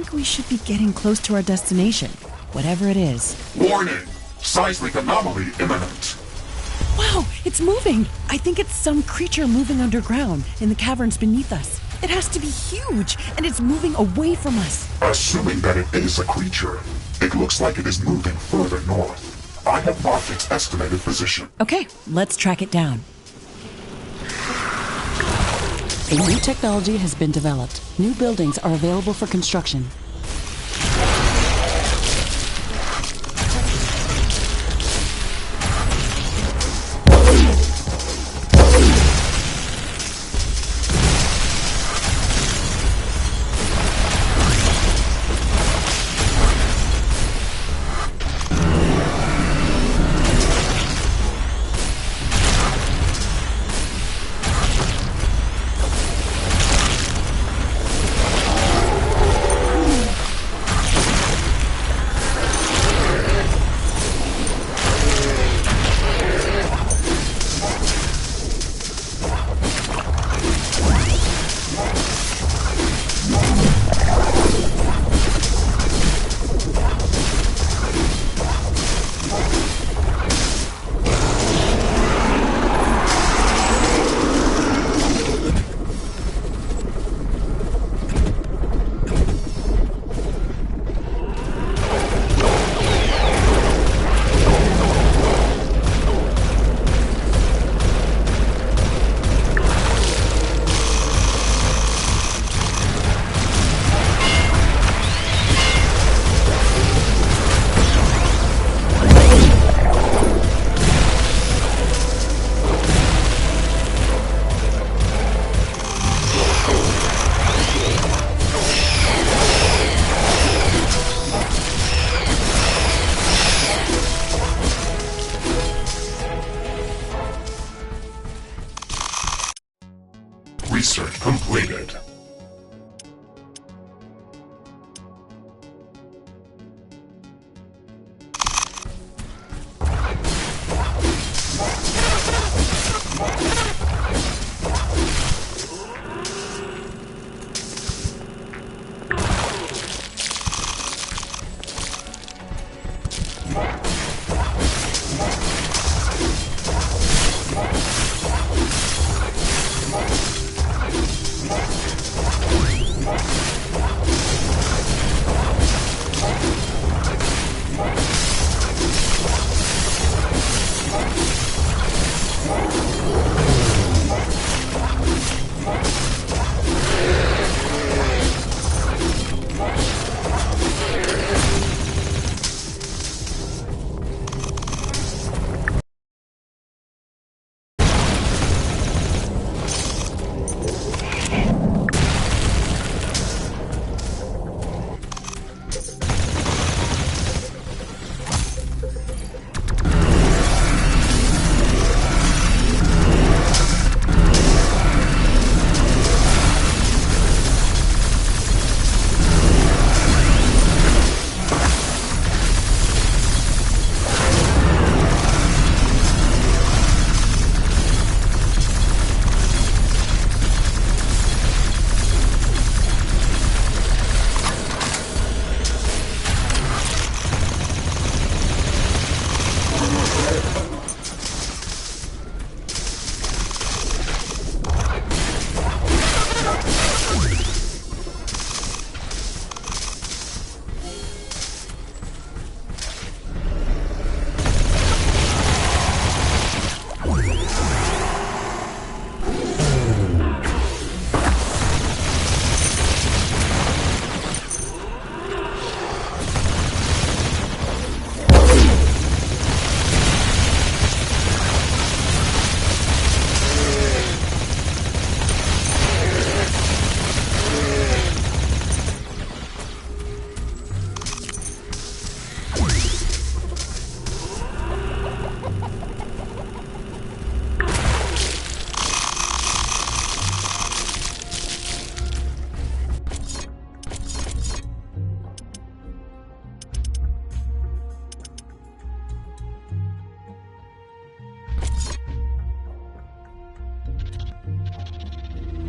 think we should be getting close to our destination, whatever it is. Warning! Seismic anomaly imminent. Wow, it's moving! I think it's some creature moving underground in the caverns beneath us. It has to be huge, and it's moving away from us. Assuming that it is a creature, it looks like it is moving further north. I have marked its estimated position. Okay, let's track it down. A new technology has been developed. New buildings are available for construction. Research completed.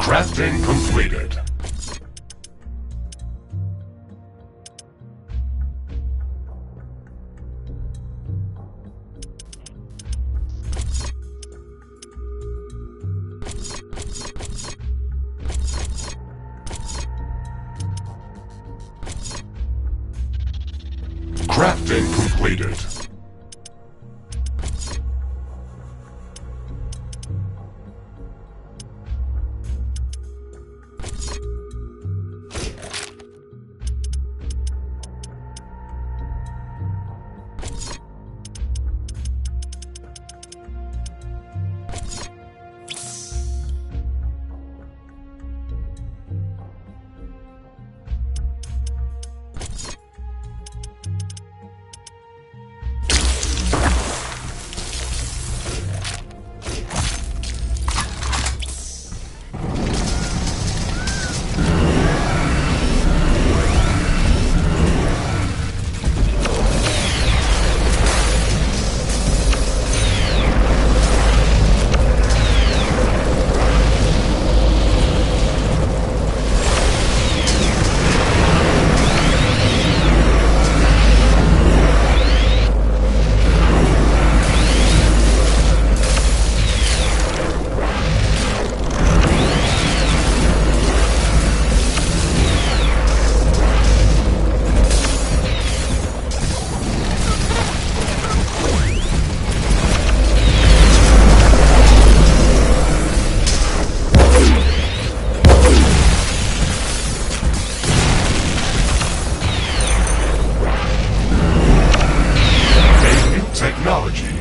Crafting completed. Crafting completed.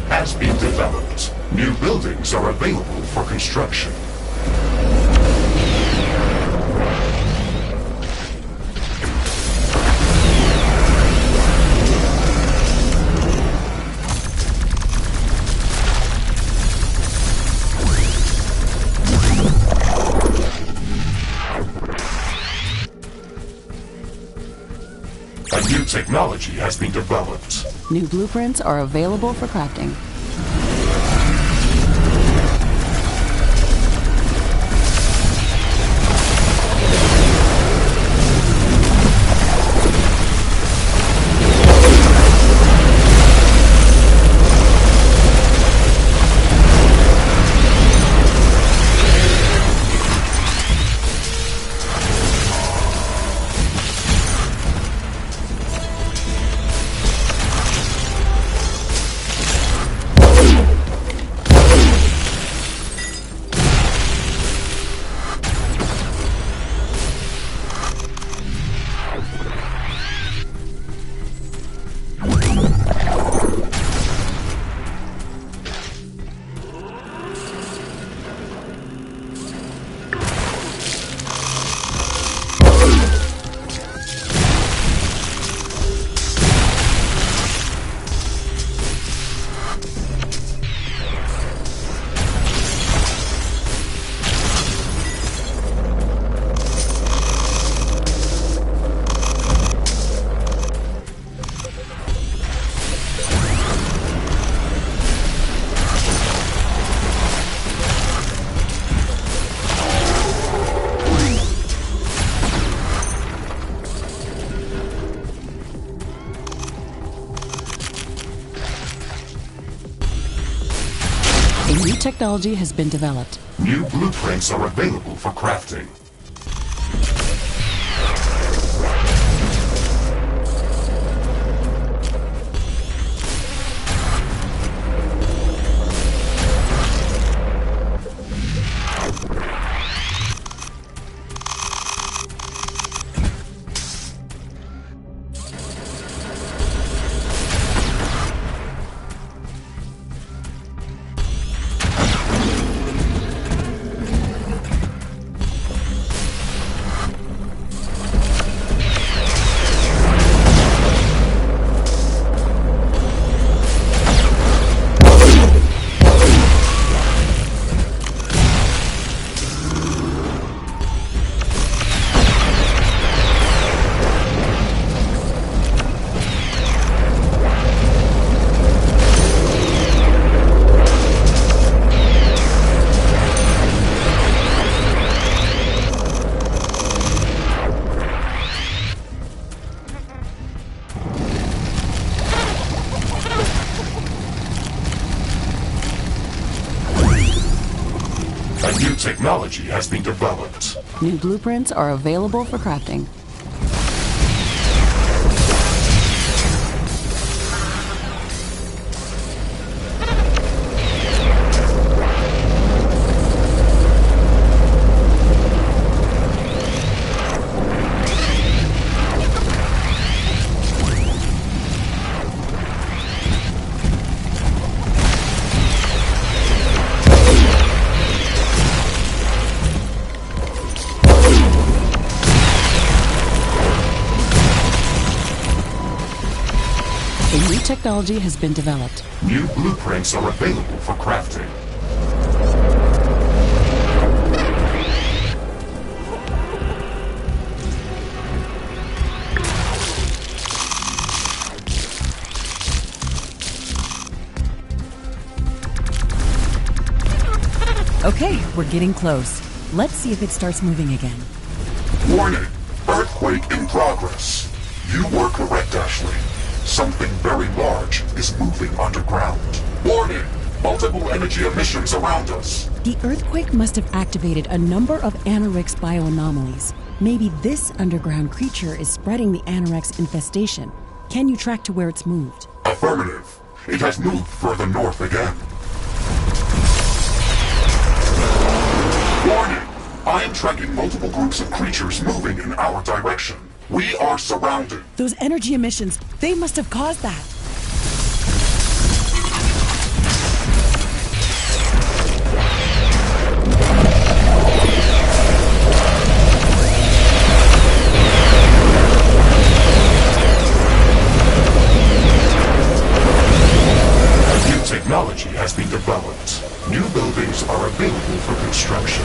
Has been developed. New buildings are available for construction. A new technology has been developed. New blueprints are available for crafting. New technology has been developed. New blueprints are available for crafting. New technology has been developed. New blueprints are available for crafting. technology has been developed. New blueprints are available for crafting. Okay, we're getting close. Let's see if it starts moving again. Warning! Earthquake in progress. You were correct, Ashley. Something very large is moving underground. Warning! Multiple energy emissions around us. The earthquake must have activated a number of Anorix bioanomalies. Maybe this underground creature is spreading the Anorix infestation. Can you track to where it's moved? Affirmative. It has moved further north again. Warning! I am tracking multiple groups of creatures moving in our direction. We are surrounded. Those energy emissions, they must have caused that. New technology has been developed. New buildings are available for construction.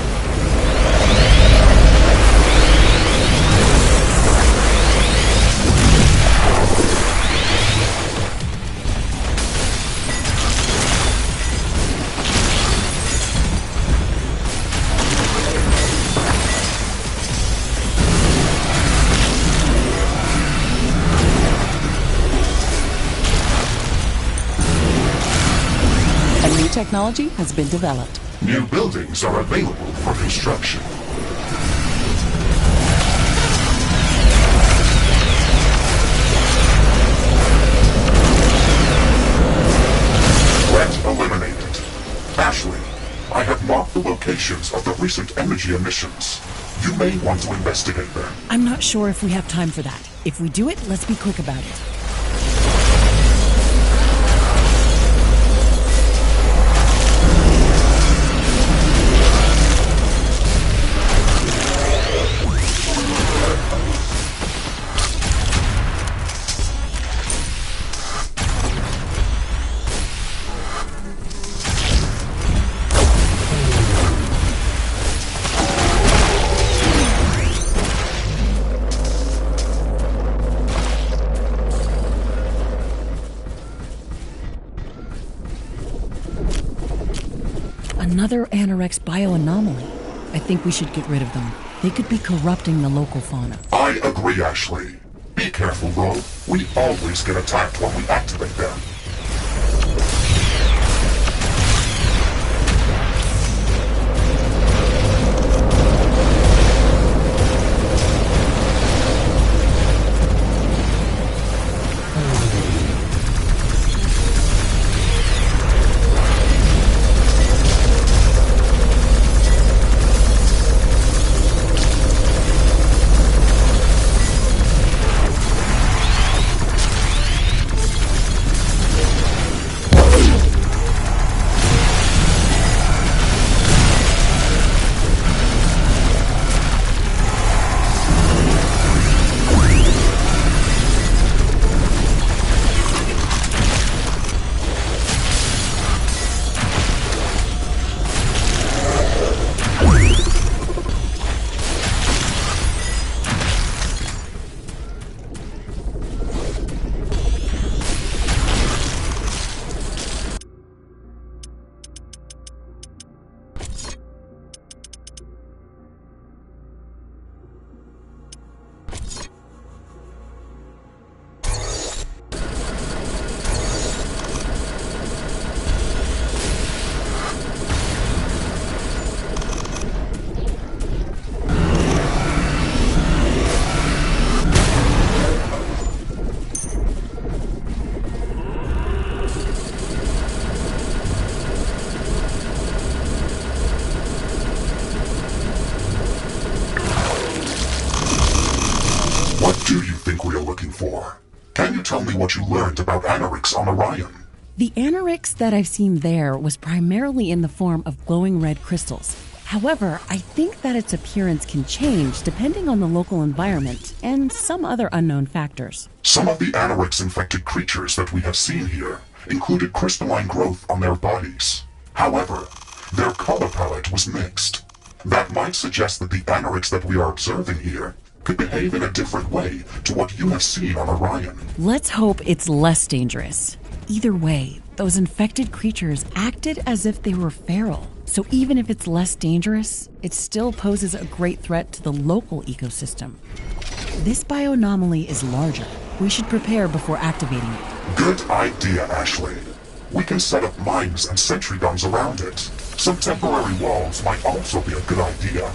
Technology has been developed. New buildings are available for construction. Threat eliminated. Ashley, I have marked the locations of the recent energy emissions. You may want to investigate them. I'm not sure if we have time for that. If we do it, let's be quick about it. Another Anorix bioanomaly. I think we should get rid of them. They could be corrupting the local fauna. I agree, Ashley. Be careful, Ro. We always get attacked when we activate them. Can you tell me what you learned about Anorix on Orion? The Anorix that I've seen there was primarily in the form of glowing red crystals. However, I think that its appearance can change depending on the local environment and some other unknown factors. Some of the Anorix-infected creatures that we have seen here included crystalline growth on their bodies. However, their color palette was mixed. That might suggest that the Anorix that we are observing here could behave in a different way to what you have seen on Orion. Let's hope it's less dangerous. Either way, those infected creatures acted as if they were feral. So even if it's less dangerous, it still poses a great threat to the local ecosystem. This bioanomaly is larger. We should prepare before activating it. Good idea, Ashley. We can set up mines and sentry guns around it. Some temporary walls might also be a good idea.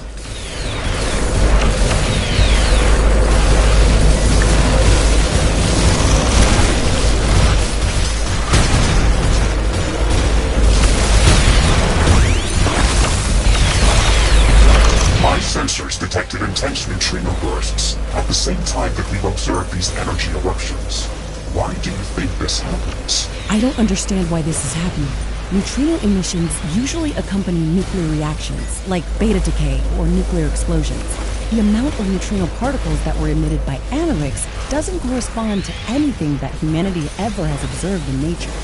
My sensors detected intense neutrino bursts at the same time that we've observed these energy eruptions. Why do you think this happens? I don't understand why this is happening. Neutrino emissions usually accompany nuclear reactions, like beta decay or nuclear explosions. The amount of neutrino particles that were emitted by Anorix doesn't correspond to anything that humanity ever has observed in nature.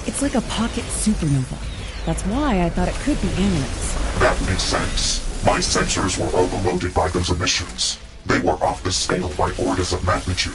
It's like a pocket supernova. That's why I thought it could be Anorix. That makes sense. My sensors were overloaded by those emissions. They were off the scale by orders of magnitude.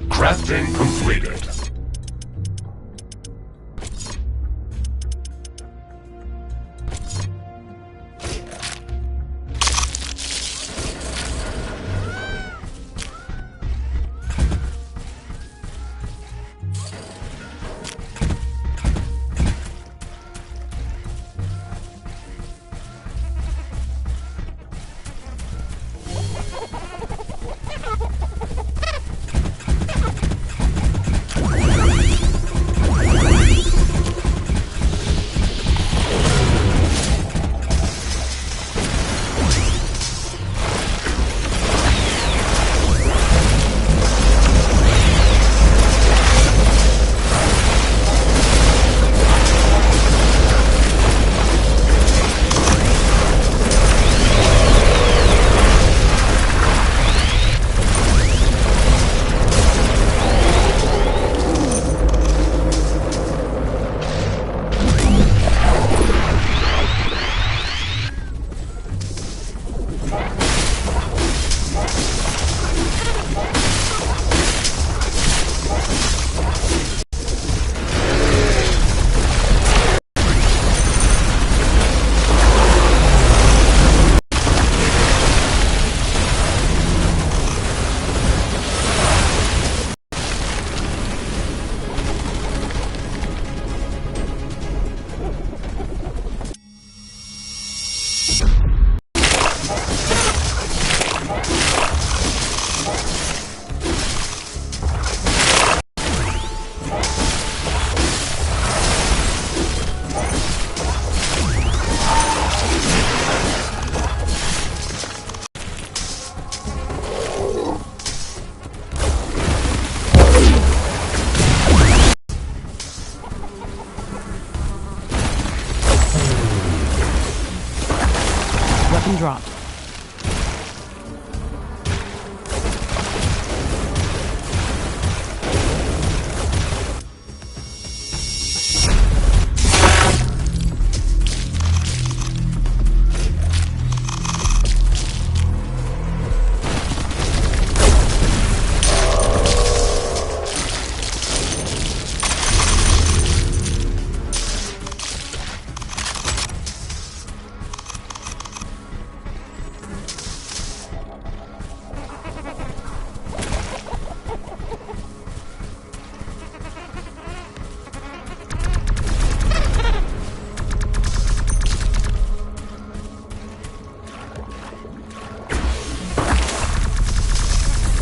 Crafting completed.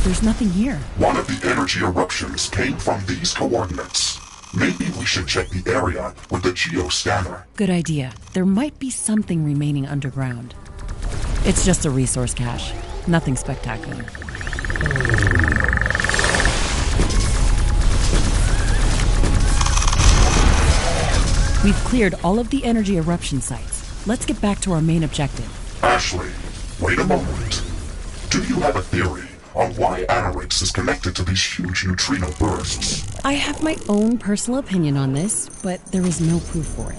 There's nothing here. One of the energy eruptions came from these coordinates. Maybe we should check the area with the geoscanner. Good idea. There might be something remaining underground. It's just a resource cache. Nothing spectacular. We've cleared all of the energy eruption sites. Let's get back to our main objective. Ashley, wait a moment. Do you have a theory on why Anorix is connected to these huge neutrino bursts? I have my own personal opinion on this, but there is no proof for it.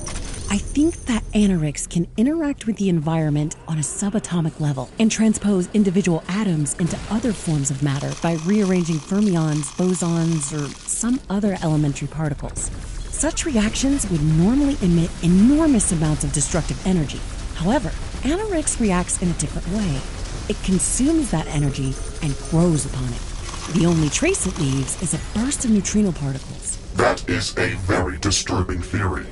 I think that Anorix can interact with the environment on a subatomic level and transpose individual atoms into other forms of matter by rearranging fermions, bosons, or some other elementary particles. Such reactions would normally emit enormous amounts of destructive energy. However, Anorix reacts in a different way. It consumes that energy and grows upon it. The only trace it leaves is a burst of neutrino particles. That is a very disturbing theory.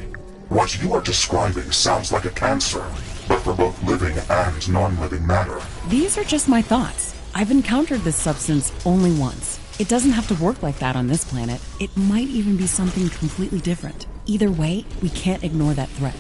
What you are describing sounds like a cancer, but for both living and non-living matter. These are just my thoughts. I've encountered this substance only once. It doesn't have to work like that on this planet. It might even be something completely different. Either way, we can't ignore that threat.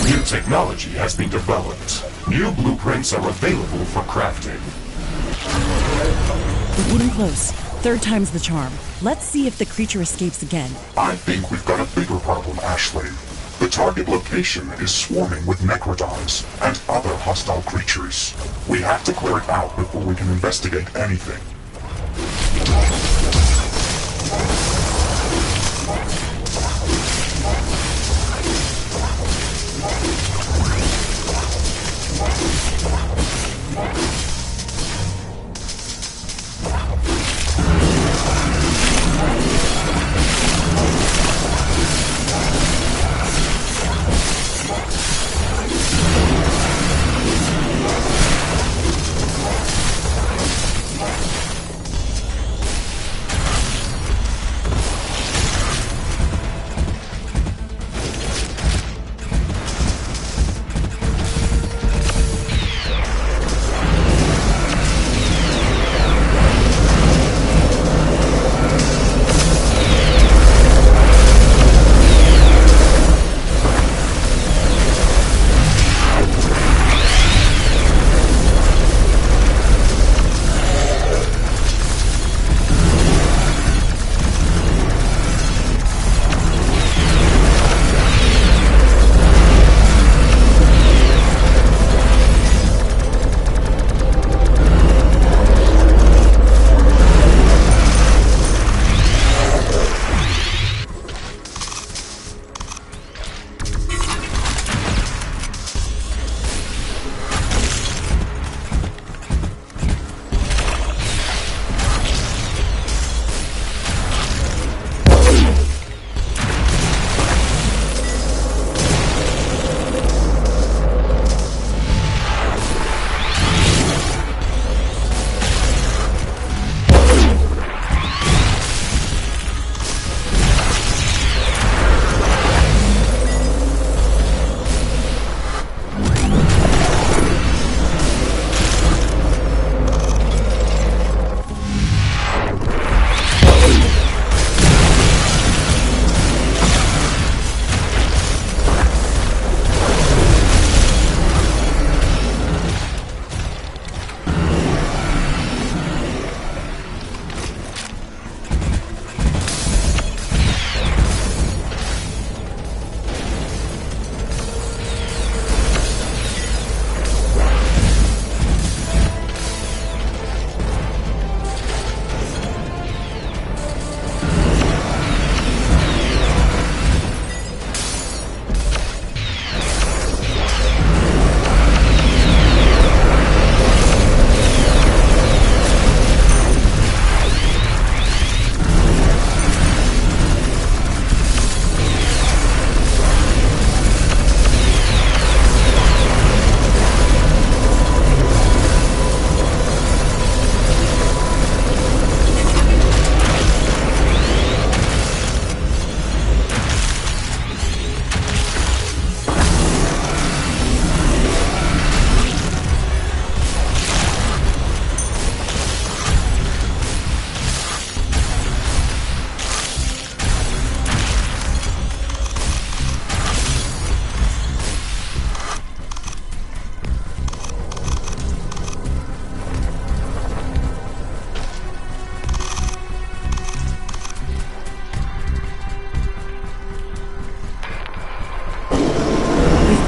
A new technology has been developed. New blueprints are available for crafting. We're getting close. Third time's the charm. Let's see if the creature escapes again. I think we've got a bigger problem, Ashley. The target location is swarming with Necrodons and other hostile creatures. We have to clear it out before we can investigate anything.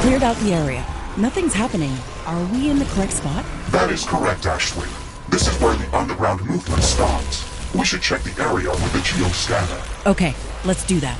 Cleared out the area. Nothing's happening. Are we in the correct spot? That is correct, Ashley. This is where the underground movement stops. We should check the area with the geoscanner. Okay, let's do that.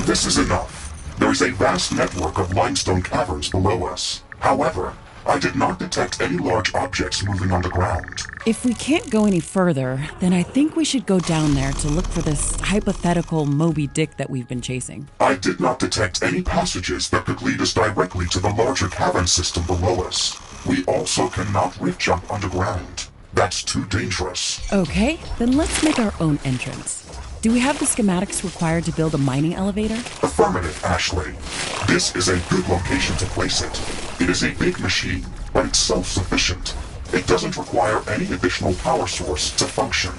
This is enough. There is a vast network of limestone caverns below us. However, I did not detect any large objects moving on the ground. If we can't go any further, then I think we should go down there to look for this hypothetical Moby Dick that we've been chasing. I did not detect any passages that could lead us directly to the larger cavern system below us. We also cannot rift jump underground. That's too dangerous. Okay, then let's make our own entrance. Do we have the schematics required to build a mining elevator? Affirmative, Ashley. This is a good location to place it. It is a big machine, but it's self-sufficient. It doesn't require any additional power source to function.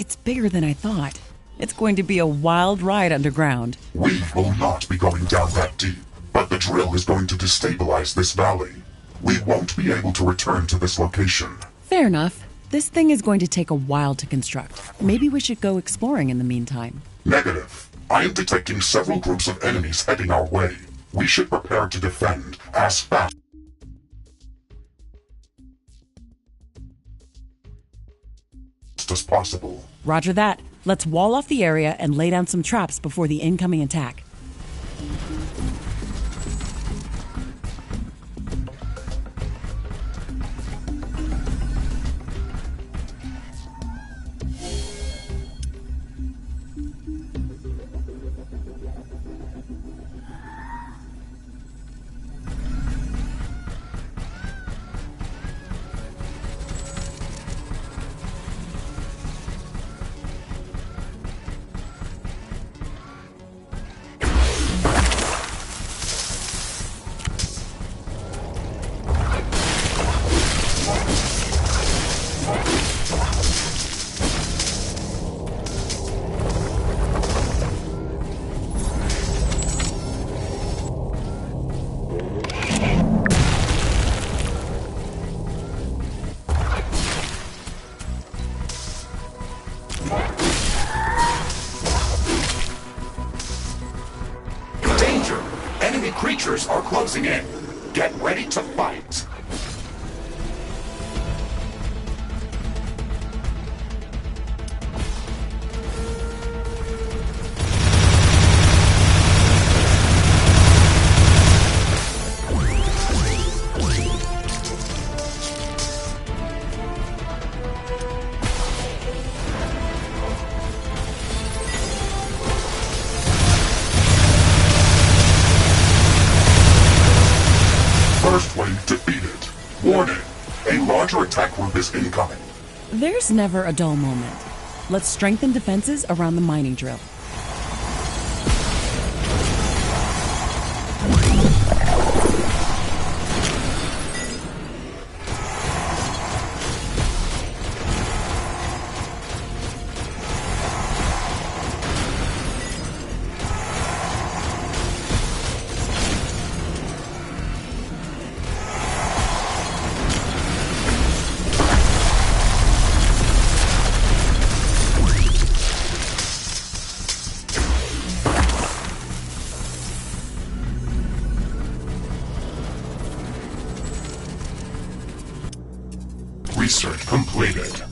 It's bigger than I thought. It's going to be a wild ride underground. We will not be going down that deep, but the drill is going to destabilize this valley. We won't be able to return to this location. Fair enough. This thing is going to take a while to construct. Maybe we should go exploring in the meantime. Negative. I am detecting several groups of enemies heading our way. We should prepare to defend as fast as possible. Roger that. Let's wall off the area and lay down some traps before the incoming attack. Danger! Enemy creatures are closing in. Get ready to fight. First wave defeated. Warning, a larger attack group is incoming. There's never a dull moment. Let's strengthen defenses around the mining drill. Research completed.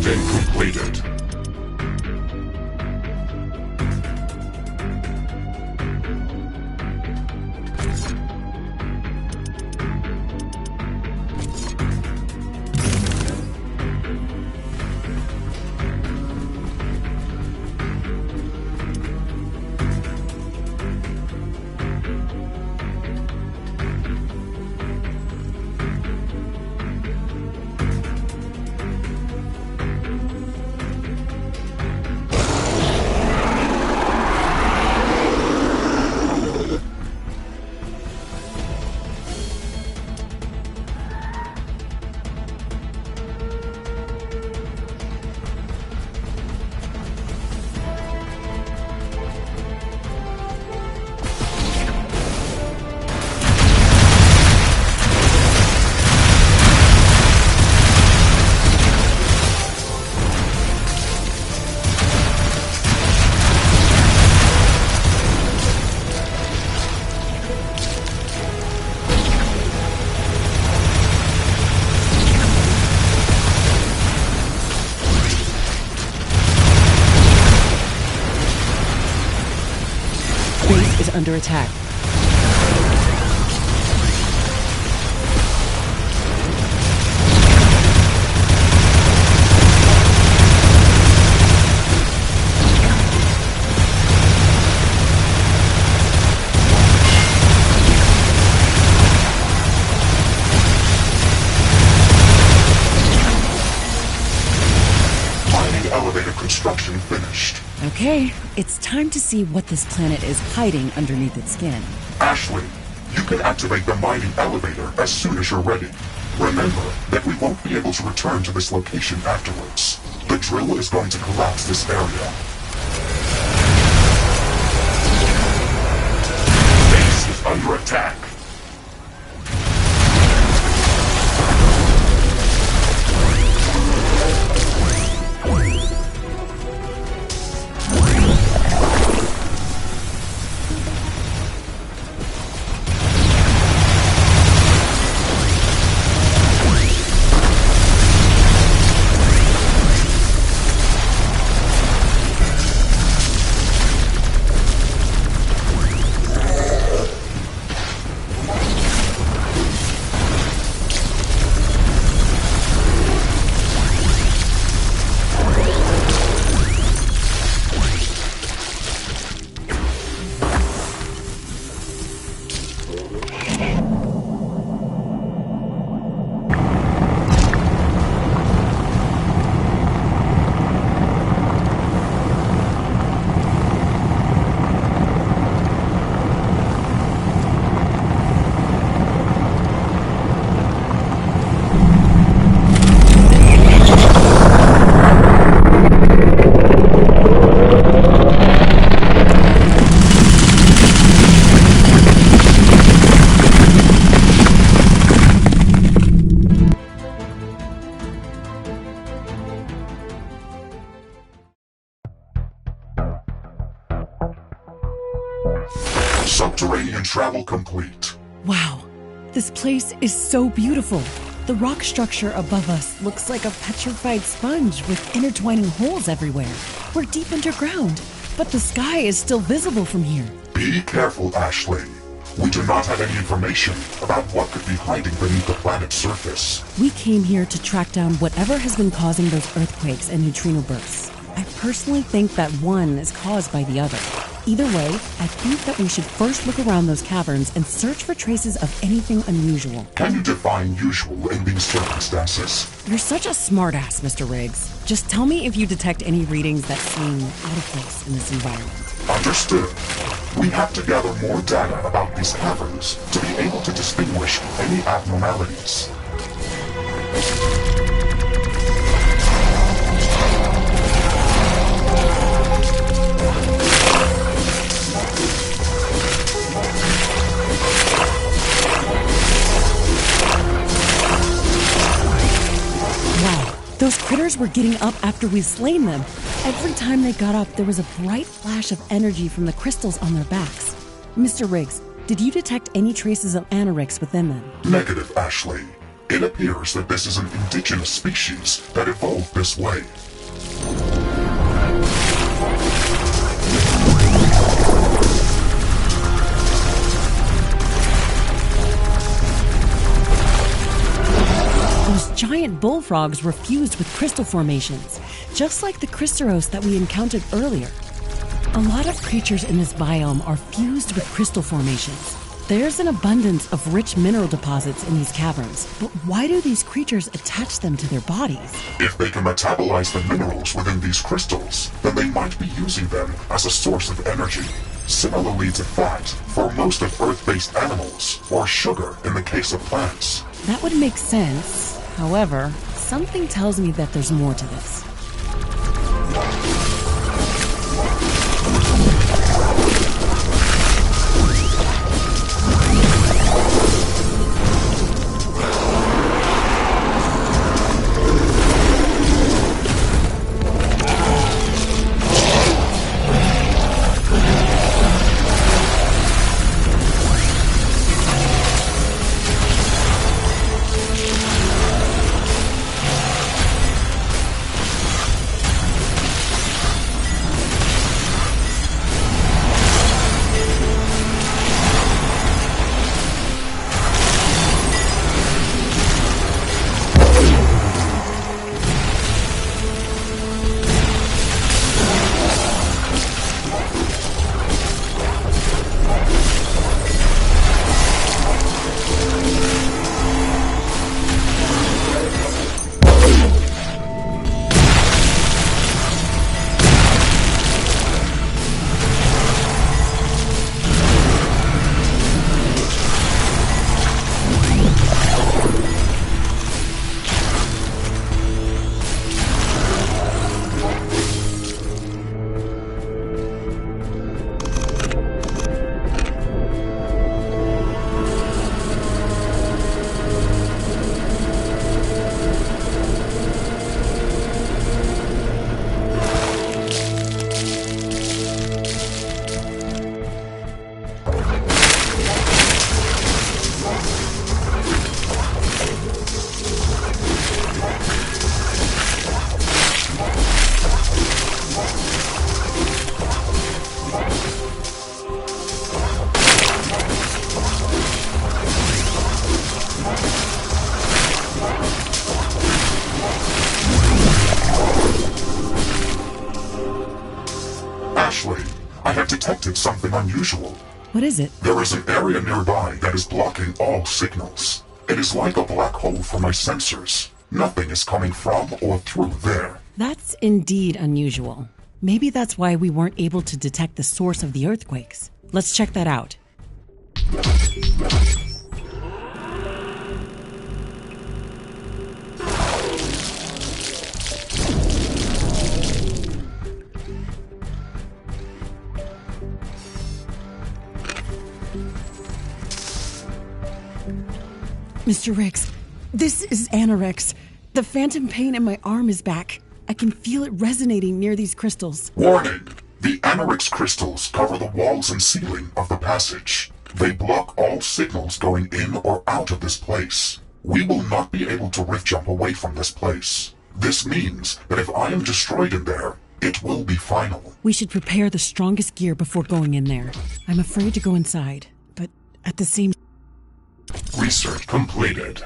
been completed. Base is under attack. Mining elevator construction finished. Okay, it's time to see what this planet is hiding underneath its skin. Ashley, you can activate the mining elevator as soon as you're ready. Remember that we won't be able to return to this location afterwards. The drill is going to collapse this area. Base is under attack. Subterranean travel complete. Wow, this place is so beautiful. The rock structure above us looks like a petrified sponge with intertwining holes everywhere. We're deep underground, but the sky is still visible from here. Be careful, Ashley. We do not have any information about what could be hiding beneath the planet's surface. We came here to track down whatever has been causing those earthquakes and neutrino bursts. I personally think that one is caused by the other. Either way, I think that we should first look around those caverns and search for traces of anything unusual. Can you define usual in these circumstances? You're such a smartass, Mr. Riggs. Just tell me if you detect any readings that seem out of place in this environment. Understood. We have to gather more data about these caverns to be able to distinguish any abnormalities. Those critters were getting up after we've slain them. Every time they got up, there was a bright flash of energy from the crystals on their backs. Mr. Riggs, did you detect any traces of Anorix within them? Negative, Ashley. It appears that this is an indigenous species that evolved this way. Those giant bullfrogs were fused with crystal formations, just like the Cristeros that we encountered earlier. A lot of creatures in this biome are fused with crystal formations. There's an abundance of rich mineral deposits in these caverns, but why do these creatures attach them to their bodies? If they can metabolize the minerals within these crystals, then they might be using them as a source of energy. Similarly to fat for most of Earth-based animals, or sugar in the case of plants. That would make sense. However, something tells me that there's more to this. Ashley, I have detected something unusual. What is it? There is an area nearby that is blocking all signals. It is like a black hole for my sensors. Nothing is coming from or through there. That's indeed unusual. Maybe that's why we weren't able to detect the source of the earthquakes. Let's check that out. Mr. Rix, this is Anorix. The phantom pain in my arm is back. I can feel it resonating near these crystals. Warning! The Anorix crystals cover the walls and ceiling of the passage. They block all signals going in or out of this place. We will not be able to rift jump away from this place. This means that if I am destroyed in there, it will be final. We should prepare the strongest gear before going in there. I'm afraid to go inside, but at the same time... Research completed.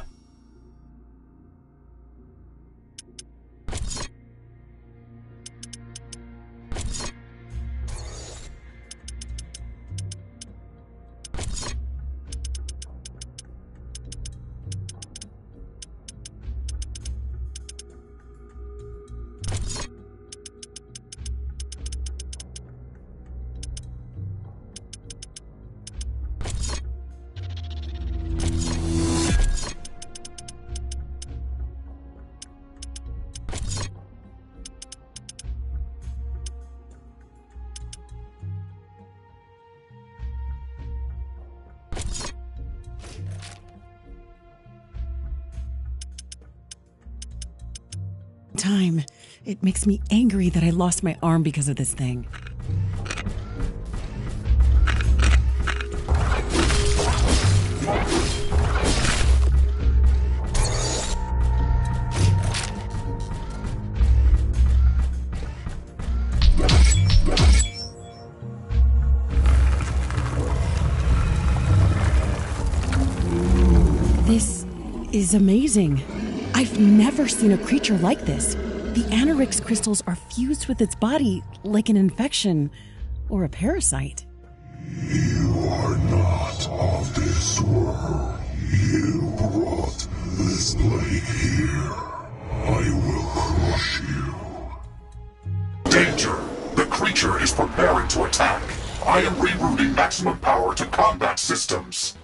time. It makes me angry that I lost my arm because of this thing. This is amazing. I've never seen a creature like this. The Anorix crystals are fused with its body like an infection or a parasite. You are not of this world. You brought this plague here. I will crush you. Danger! The creature is preparing to attack. I am rerouting maximum power to combat systems.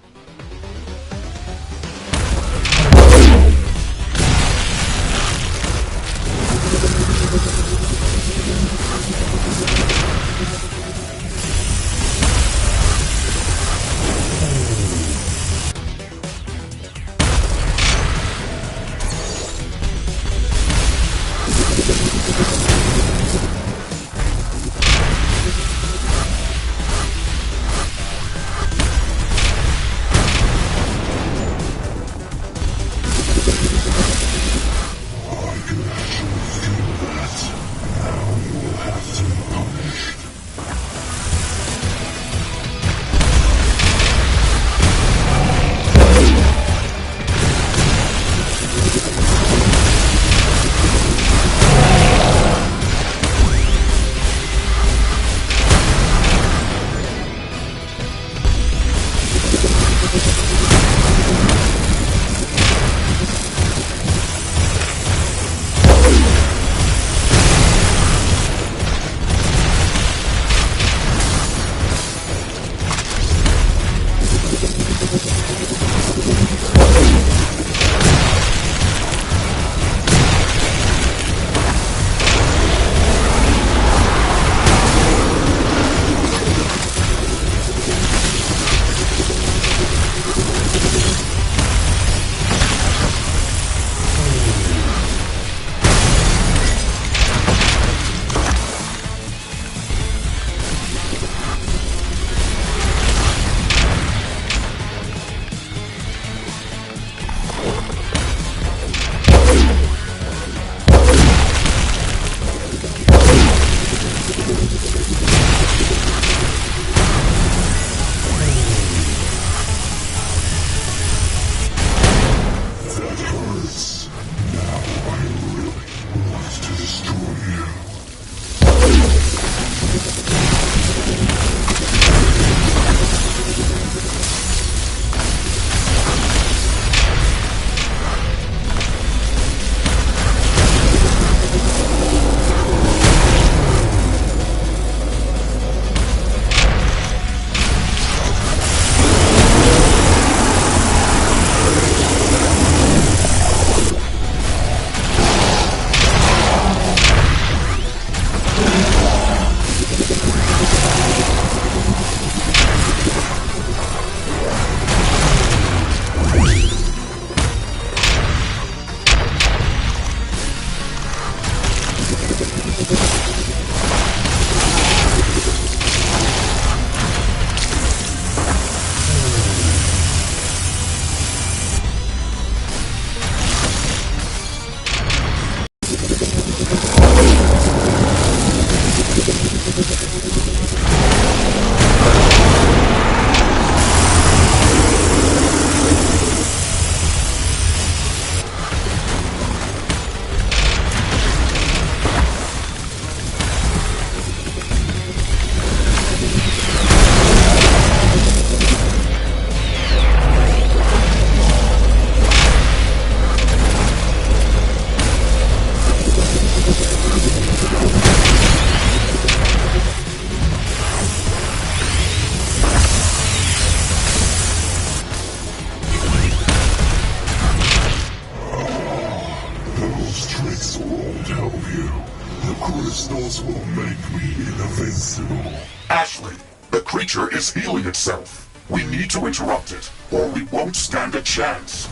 crystals will make me invincible. Ashley, the creature is healing itself. We need to interrupt it, or we won't stand a chance.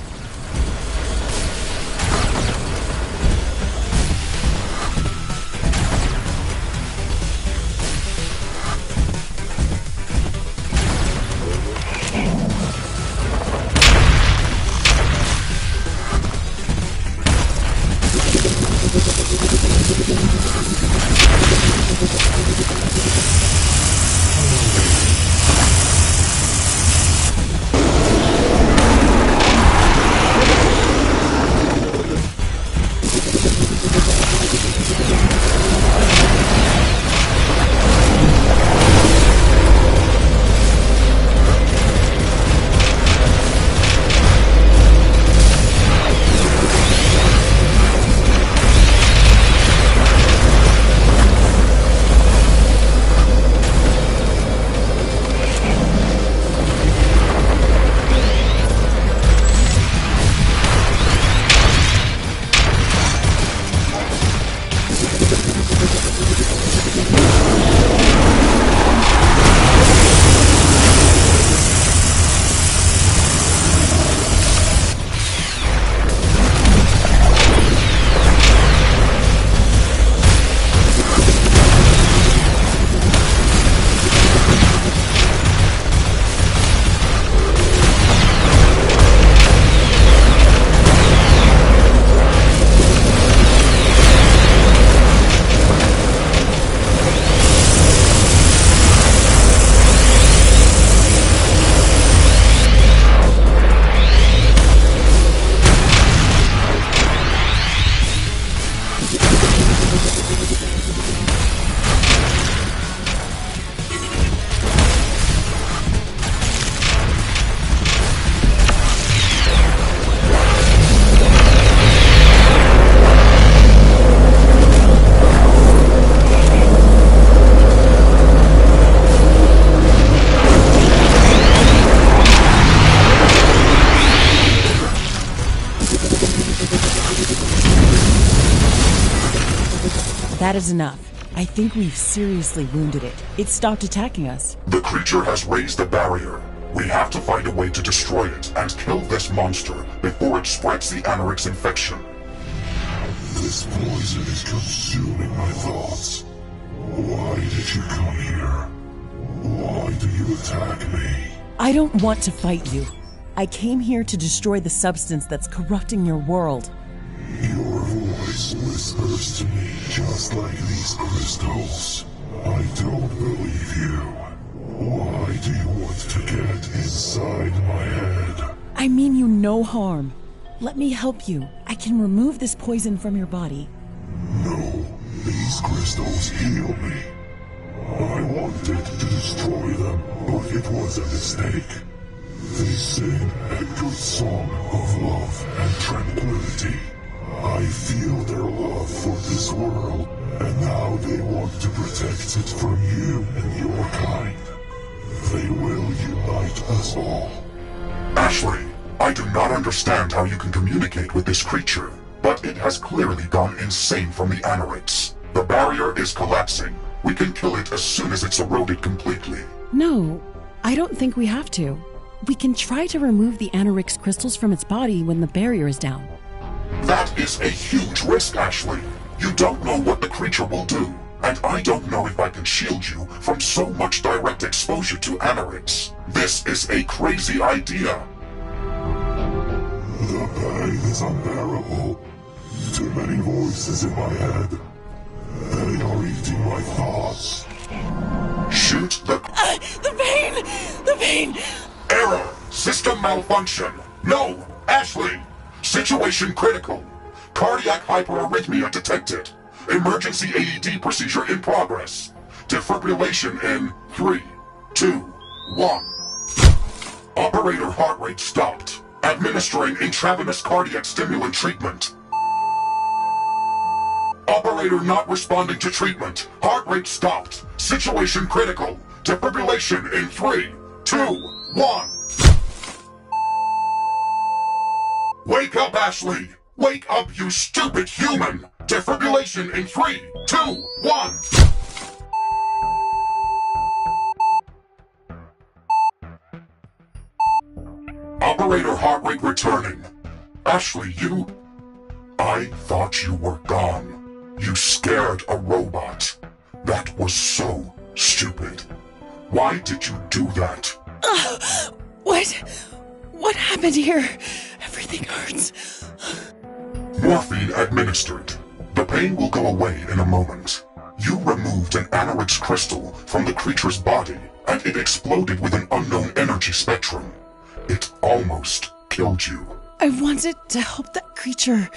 That is enough. I think we've seriously wounded it. It stopped attacking us. The creature has raised the barrier. We have to find a way to destroy it and kill this monster before it spreads the Anorix infection. This poison is consuming my thoughts. Why did you come here? Why do you attack me? I don't want to fight you. I came here to destroy the substance that's corrupting your world. Your voice whispers to me just like these crystals. I don't believe you. Why do you want to get inside my head? I mean you no harm. Let me help you. I can remove this poison from your body. No, these crystals heal me. I wanted to destroy them, but it was a mistake. They sing a good song of love and tranquility. I feel their love for this world, and now they want to protect it from you and your kind. They will unite us all. Ashley, I do not understand how you can communicate with this creature, but it has clearly gone insane from the Anorix. The barrier is collapsing. We can kill it as soon as it's eroded completely. No, I don't think we have to. We can try to remove the Anorix crystals from its body when the barrier is down. That is a huge risk, Ashley. You don't know what the creature will do, and I don't know if I can shield you from so much direct exposure to Anorix. This is a crazy idea. The pain is unbearable. Too many voices in my head. They are eating my thoughts. Shoot the... The pain! The pain! Error! System malfunction! No! Ashley! Situation critical. Cardiac hyperarrhythmia detected. Emergency AED procedure in progress. Defibrillation in 3, 2, 1. Operator heart rate stopped. Administering intravenous cardiac stimulant treatment. Operator not responding to treatment. Heart rate stopped. Situation critical. Defibrillation in 3, 2, 1. Wake up, Ashley! Wake up, you stupid human! Defibrillation in 3, 2, 1. Operator heart rate returning. Ashley, you... I thought you were gone. You scared a robot. That was so stupid. Why did you do that? What happened here? Everything hurts. Morphine administered. The pain will go away in a moment. You removed an Anorix crystal from the creature's body, and it exploded with an unknown energy spectrum. It almost killed you. I wanted to help that creature.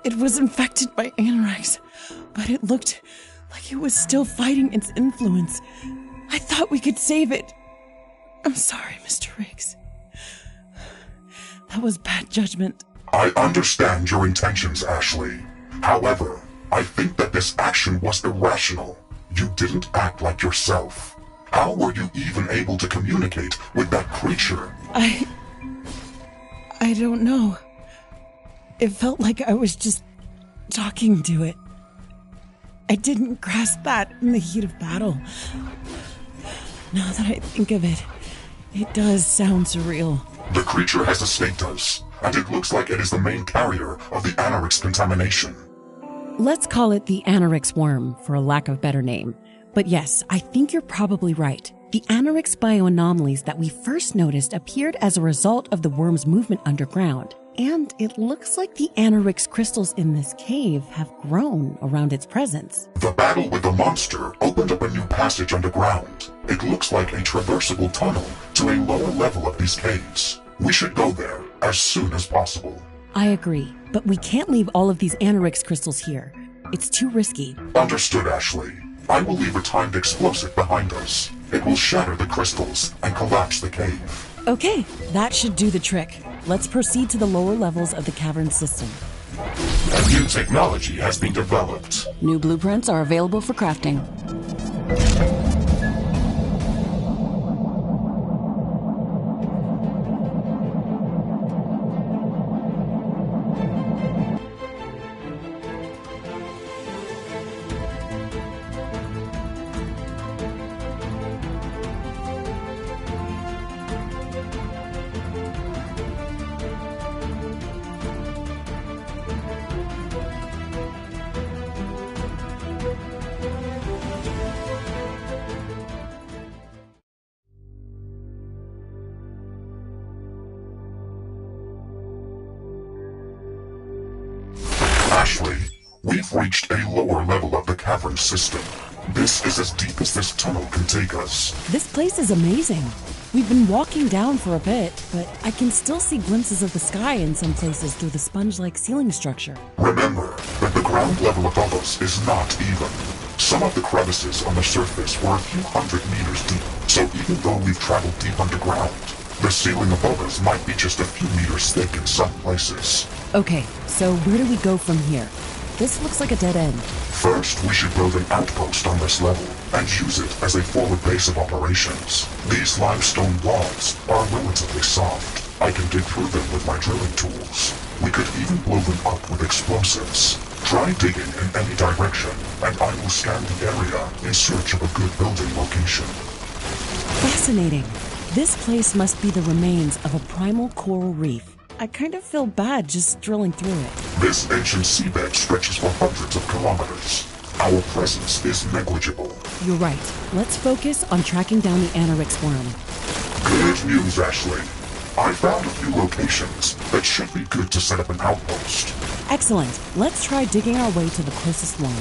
It was infected by Anorix, but it looked like it was still fighting its influence. I thought we could save it. I'm sorry, Mr. Riggs. That was bad judgment. I understand your intentions, Ashley. However, I think that this action was irrational. You didn't act like yourself. How were you even able to communicate with that creature? I don't know. It felt like I was just talking to it. I didn't grasp that in the heat of battle. Now that I think of it, it does sound surreal. The creature has escaped us, and it looks like it is the main carrier of the Anorix contamination. Let's call it the Anorix worm, for a lack of better name. But yes, I think you're probably right. The Anorix bioanomalies that we first noticed appeared as a result of the worm's movement underground. And it looks like the Anorix crystals in this cave have grown around its presence. The battle with the monster opened up a new passage underground. It looks like a traversable tunnel to a lower level of these caves. We should go there as soon as possible. I agree, but we can't leave all of these Anorix crystals here. It's too risky. Understood, Ashley. I will leave a timed explosive behind us. It will shatter the crystals and collapse the cave. Okay, that should do the trick. Let's proceed to the lower levels of the cavern system. A new technology has been developed. New blueprints are available for crafting. Ashley, we've reached a lower level of the cavern system. This is as deep as this tunnel can take us. This place is amazing. We've been walking down for a bit, but I can still see glimpses of the sky in some places through the sponge-like ceiling structure. Remember that the ground level above us is not even. Some of the crevices on the surface were a few hundred meters deep, so even though we've traveled deep underground, the ceiling above us might be just a few meters thick in some places. Okay, so where do we go from here? This looks like a dead end. First, we should build an outpost on this level and use it as a forward base of operations. These limestone walls are relatively soft. I can dig through them with my drilling tools. We could even blow them up with explosives. Try digging in any direction, and I will scan the area in search of a good building location. Fascinating. This place must be the remains of a primal coral reef. I kind of feel bad just drilling through it. This ancient seabed stretches for hundreds of kilometers. Our presence is negligible. You're right. Let's focus on tracking down the Anorix worm. Good news, Ashley. I found a few locations that should be good to set up an outpost. Excellent. Let's try digging our way to the closest one.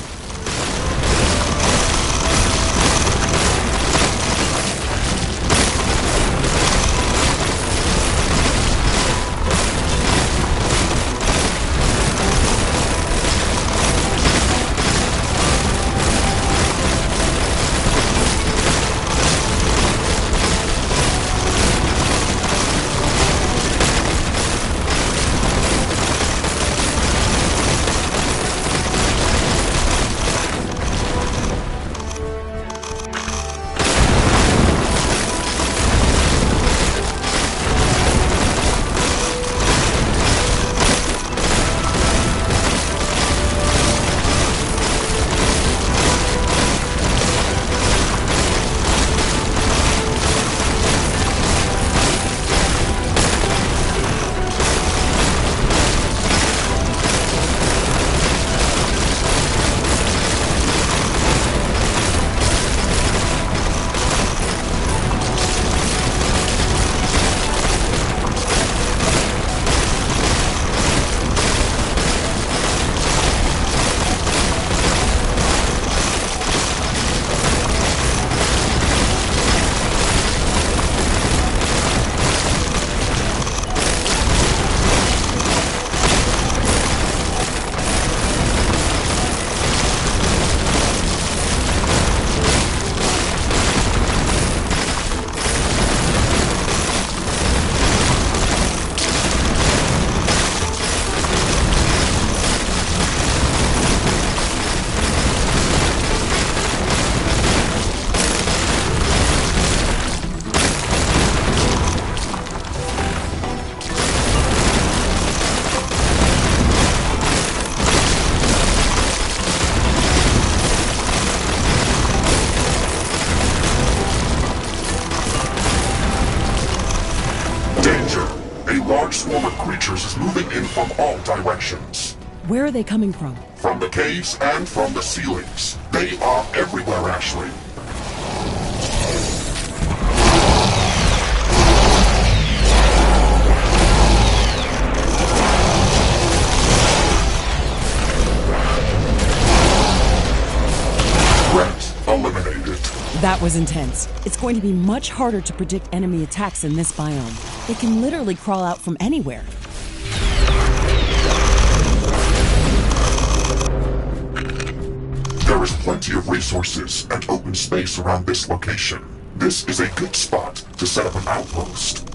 swarm of creatures is moving in from all directions. Where are they coming from? From the caves and from the ceilings. They are everywhere, Ashley. Threat eliminated. That was intense. It's going to be much harder to predict enemy attacks in this biome. They can literally crawl out from anywhere. There is plenty of resources and open space around this location. This is a good spot to set up an outpost.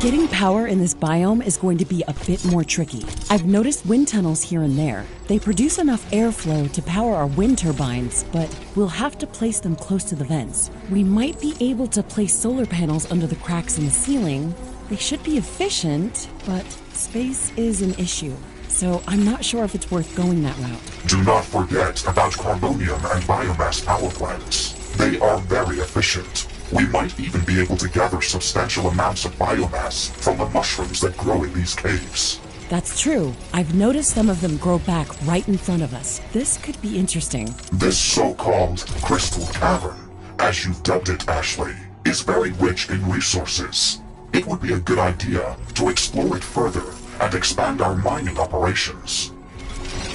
Getting power in this biome is going to be a bit more tricky. I've noticed wind tunnels here and there. They produce enough airflow to power our wind turbines, but we'll have to place them close to the vents. We might be able to place solar panels under the cracks in the ceiling. They should be efficient, but space is an issue. So I'm not sure if it's worth going that route. Do not forget about carbonium and biomass power plants. They are very efficient. We might even be able to gather substantial amounts of biomass from the mushrooms that grow in these caves. That's true. I've noticed some of them grow back right in front of us. This could be interesting. This so-called Crystal Cavern, as you've dubbed it, Ashley, is very rich in resources. It would be a good idea to explore it further and expand our mining operations.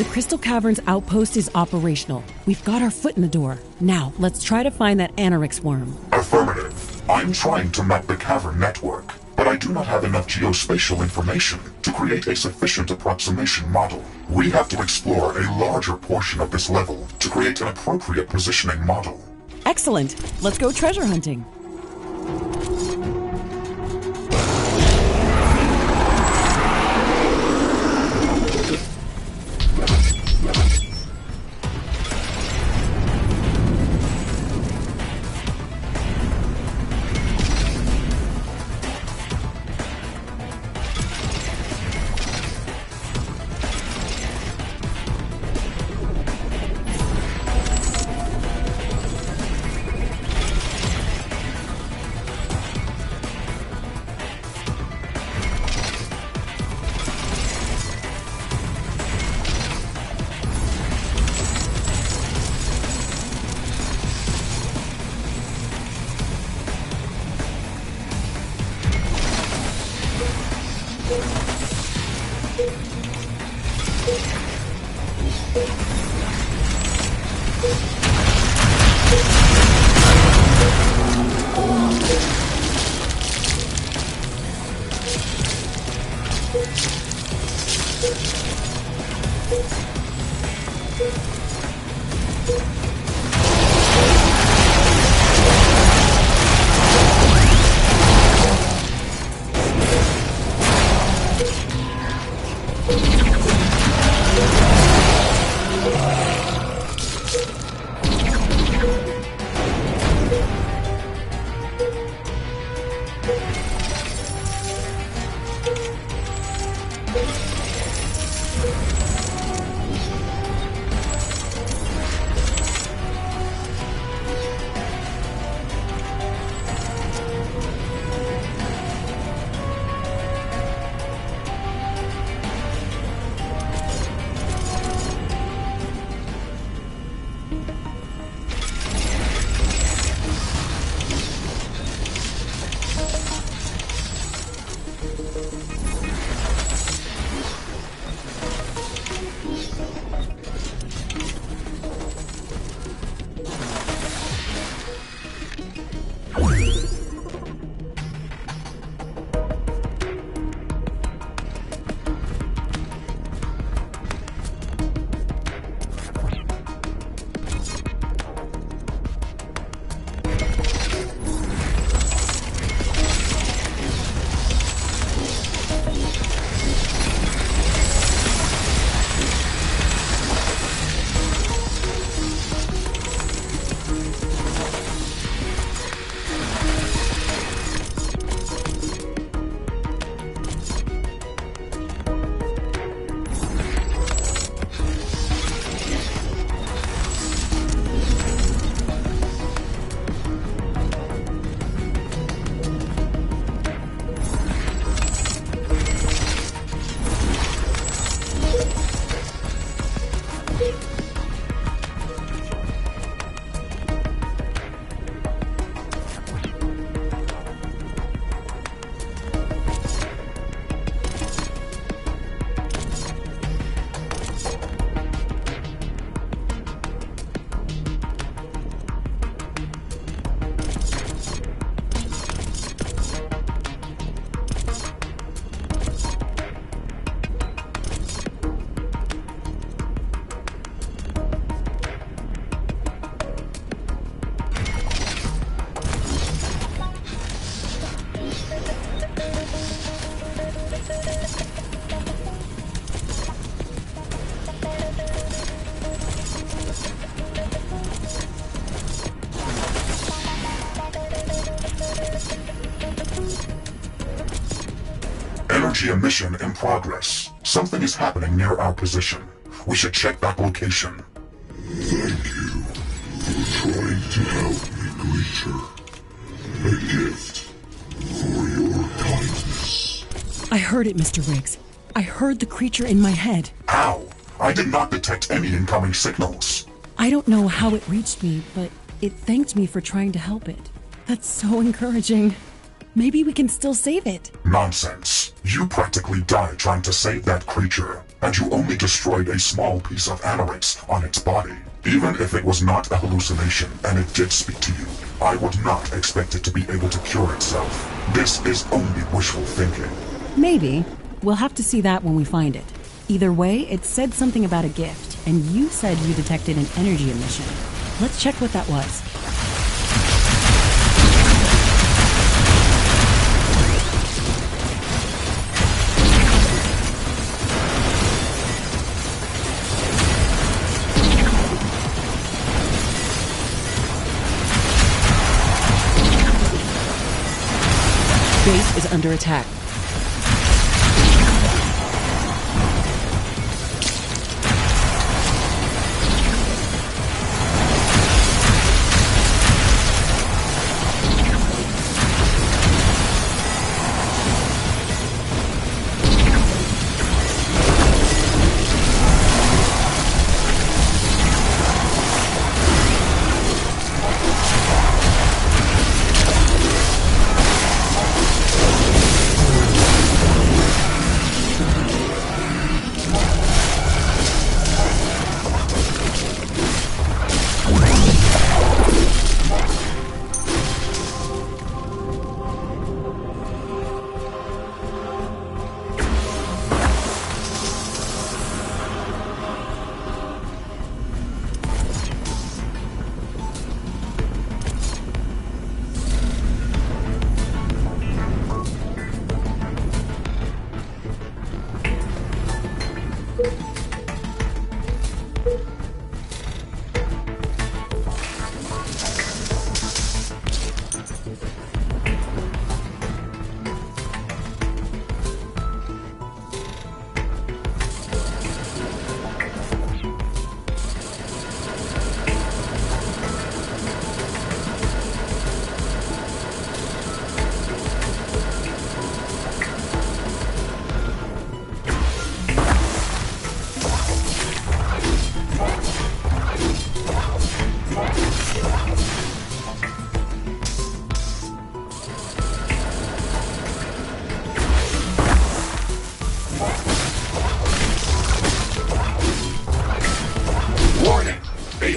The Crystal Cavern's outpost is operational. We've got our foot in the door. Now, let's try to find that Anorix worm. Affirmative. I'm trying to map the cavern network, but I do not have enough geospatial information to create a sufficient approximation model. We have to explore a larger portion of this level to create an appropriate positioning model. Excellent. Let's go treasure hunting. Energy emission in progress. Something is happening near our position. We should check that location. Thank you for trying to help me, creature. A gift for your kindness. I heard it, Mr. Riggs. I heard the creature in my head. How? I did not detect any incoming signals. I don't know how it reached me, but it thanked me for trying to help it. That's so encouraging. Maybe we can still save it. Nonsense. You practically died trying to save that creature, and you only destroyed a small piece of Anorix on its body. Even if it was not a hallucination and it did speak to you, I would not expect it to be able to cure itself. This is only wishful thinking. Maybe. We'll have to see that when we find it. Either way, it said something about a gift, and you said you detected an energy emission. Let's check what that was. Base is under attack.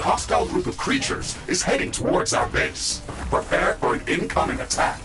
hostile group of creatures is heading towards our base. Prepare for an incoming attack.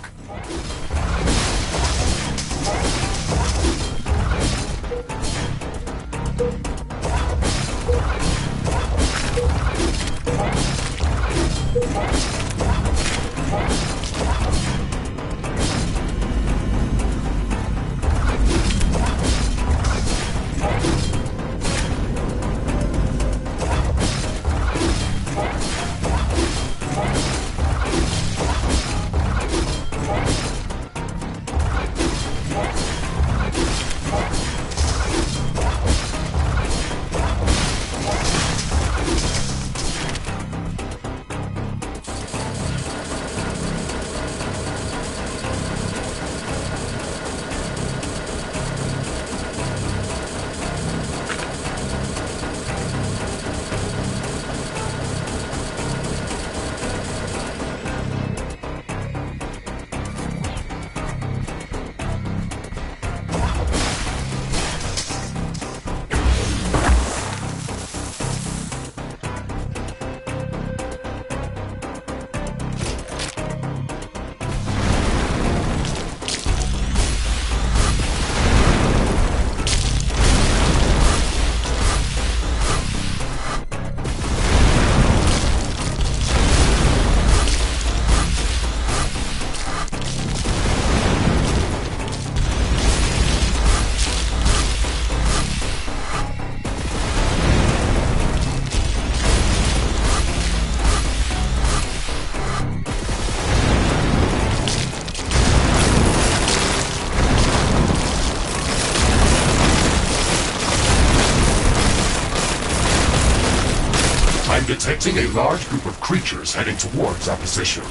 detecting a large group of creatures heading towards our position.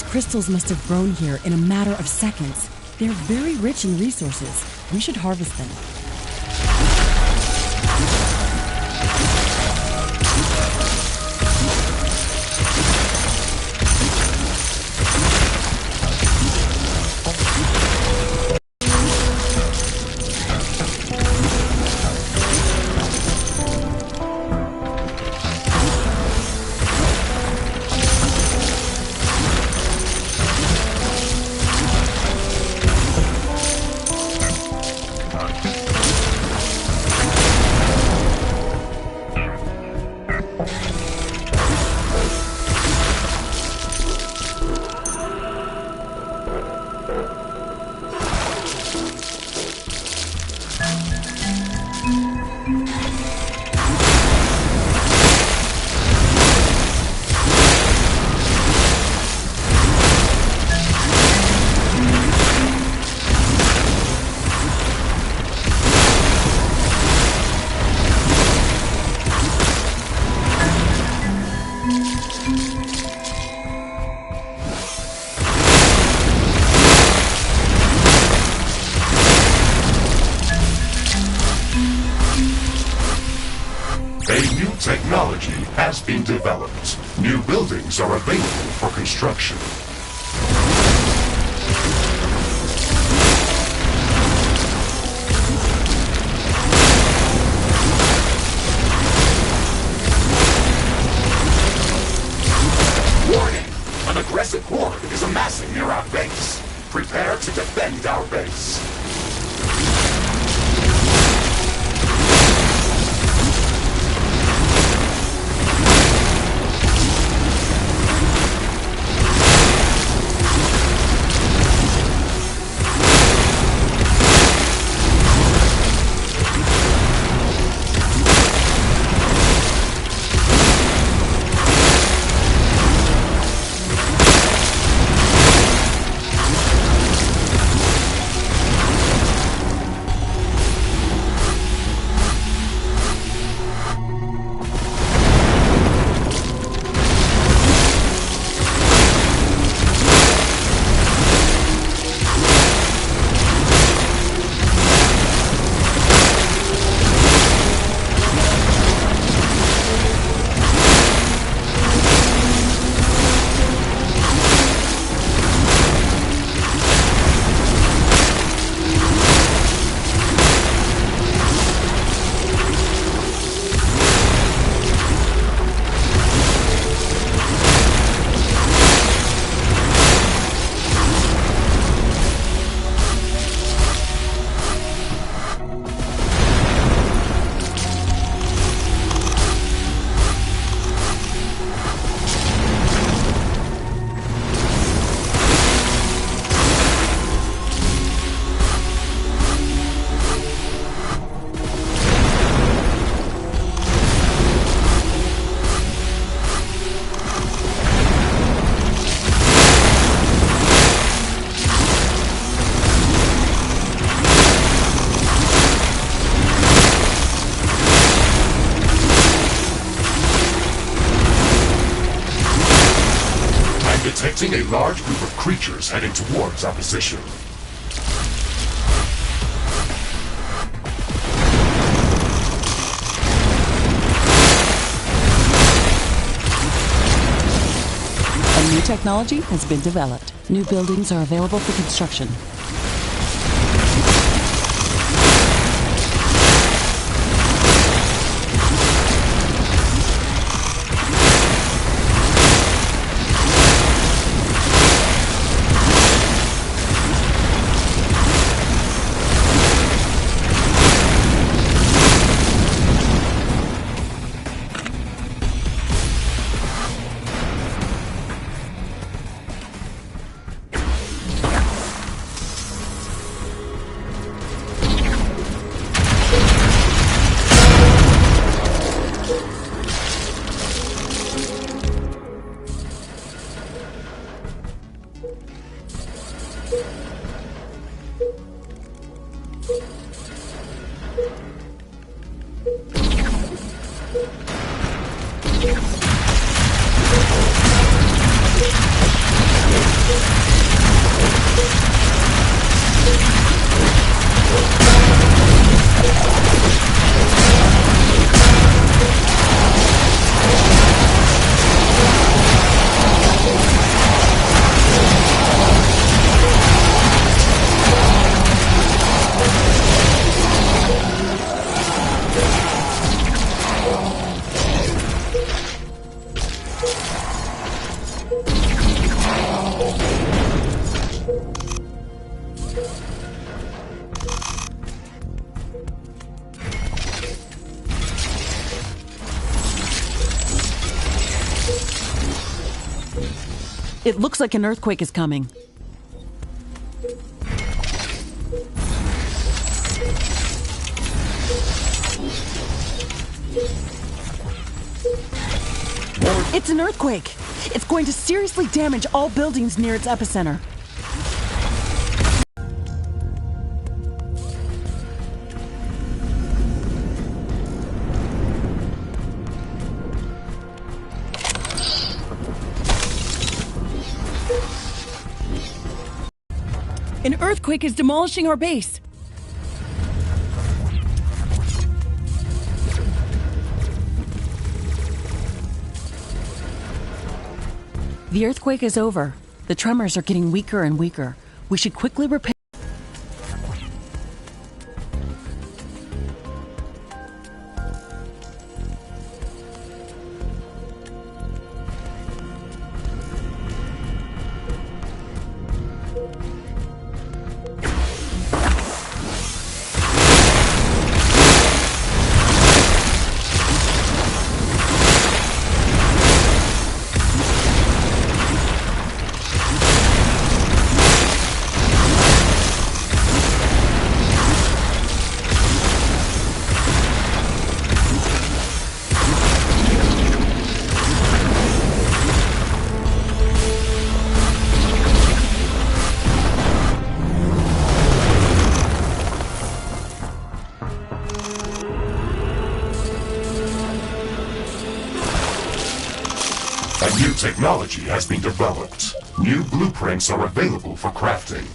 crystals must have grown here in a matter of seconds. They're very rich in resources. We should harvest them. Technology has been developed. New buildings are available for construction. Warning! An aggressive horde is amassing near our base. Prepare to defend our base. Detecting a large group of creatures heading towards our position. A new technology has been developed. New buildings are available for construction. It looks like an earthquake is coming. It's an earthquake! It's going to seriously damage all buildings near its epicenter. An earthquake is demolishing our base. The earthquake is over. The tremors are getting weaker and weaker. We should quickly repair. A new technology has been developed. New blueprints are available for crafting.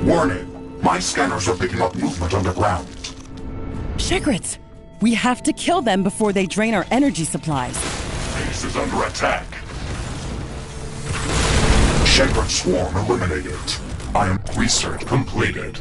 Warning! My scanners are picking up movement underground. Shigritz! We have to kill them before they drain our energy supplies. Base is under attack. Shigritz swarm eliminated. I am research completed.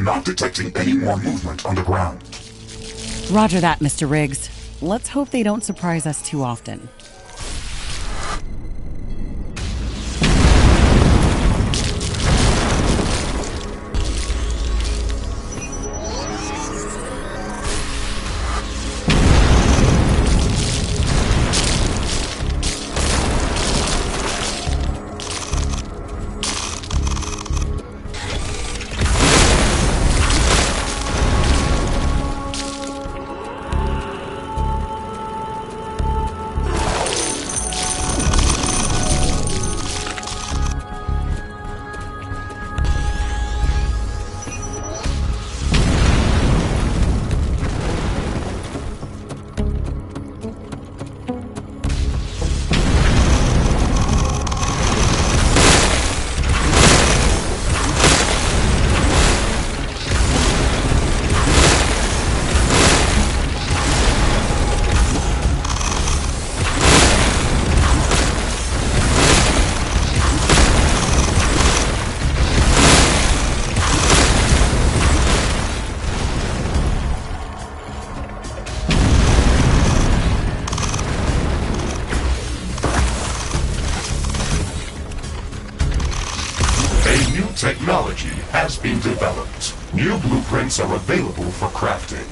Not detecting any more movement on the ground. Roger that, Mr. Riggs. Let's hope they don't surprise us too often. Technology has been developed. New blueprints are available for crafting.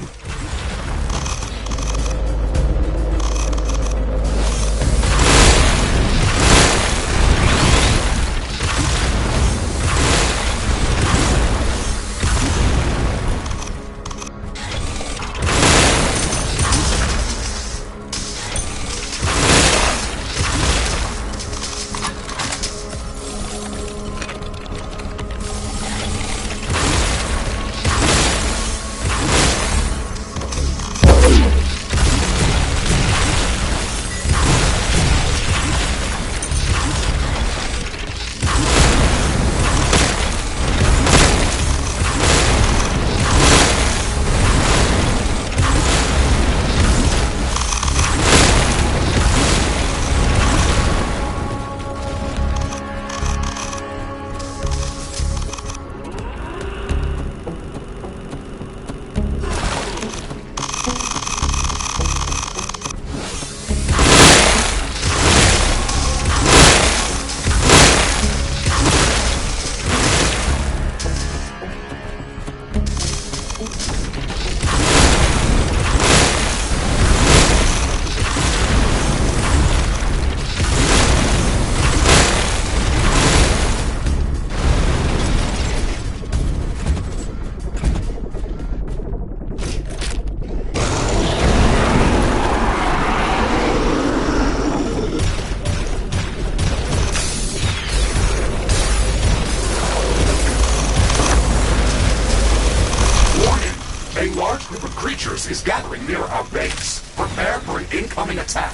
Is gathering near our base. Prepare for an incoming attack.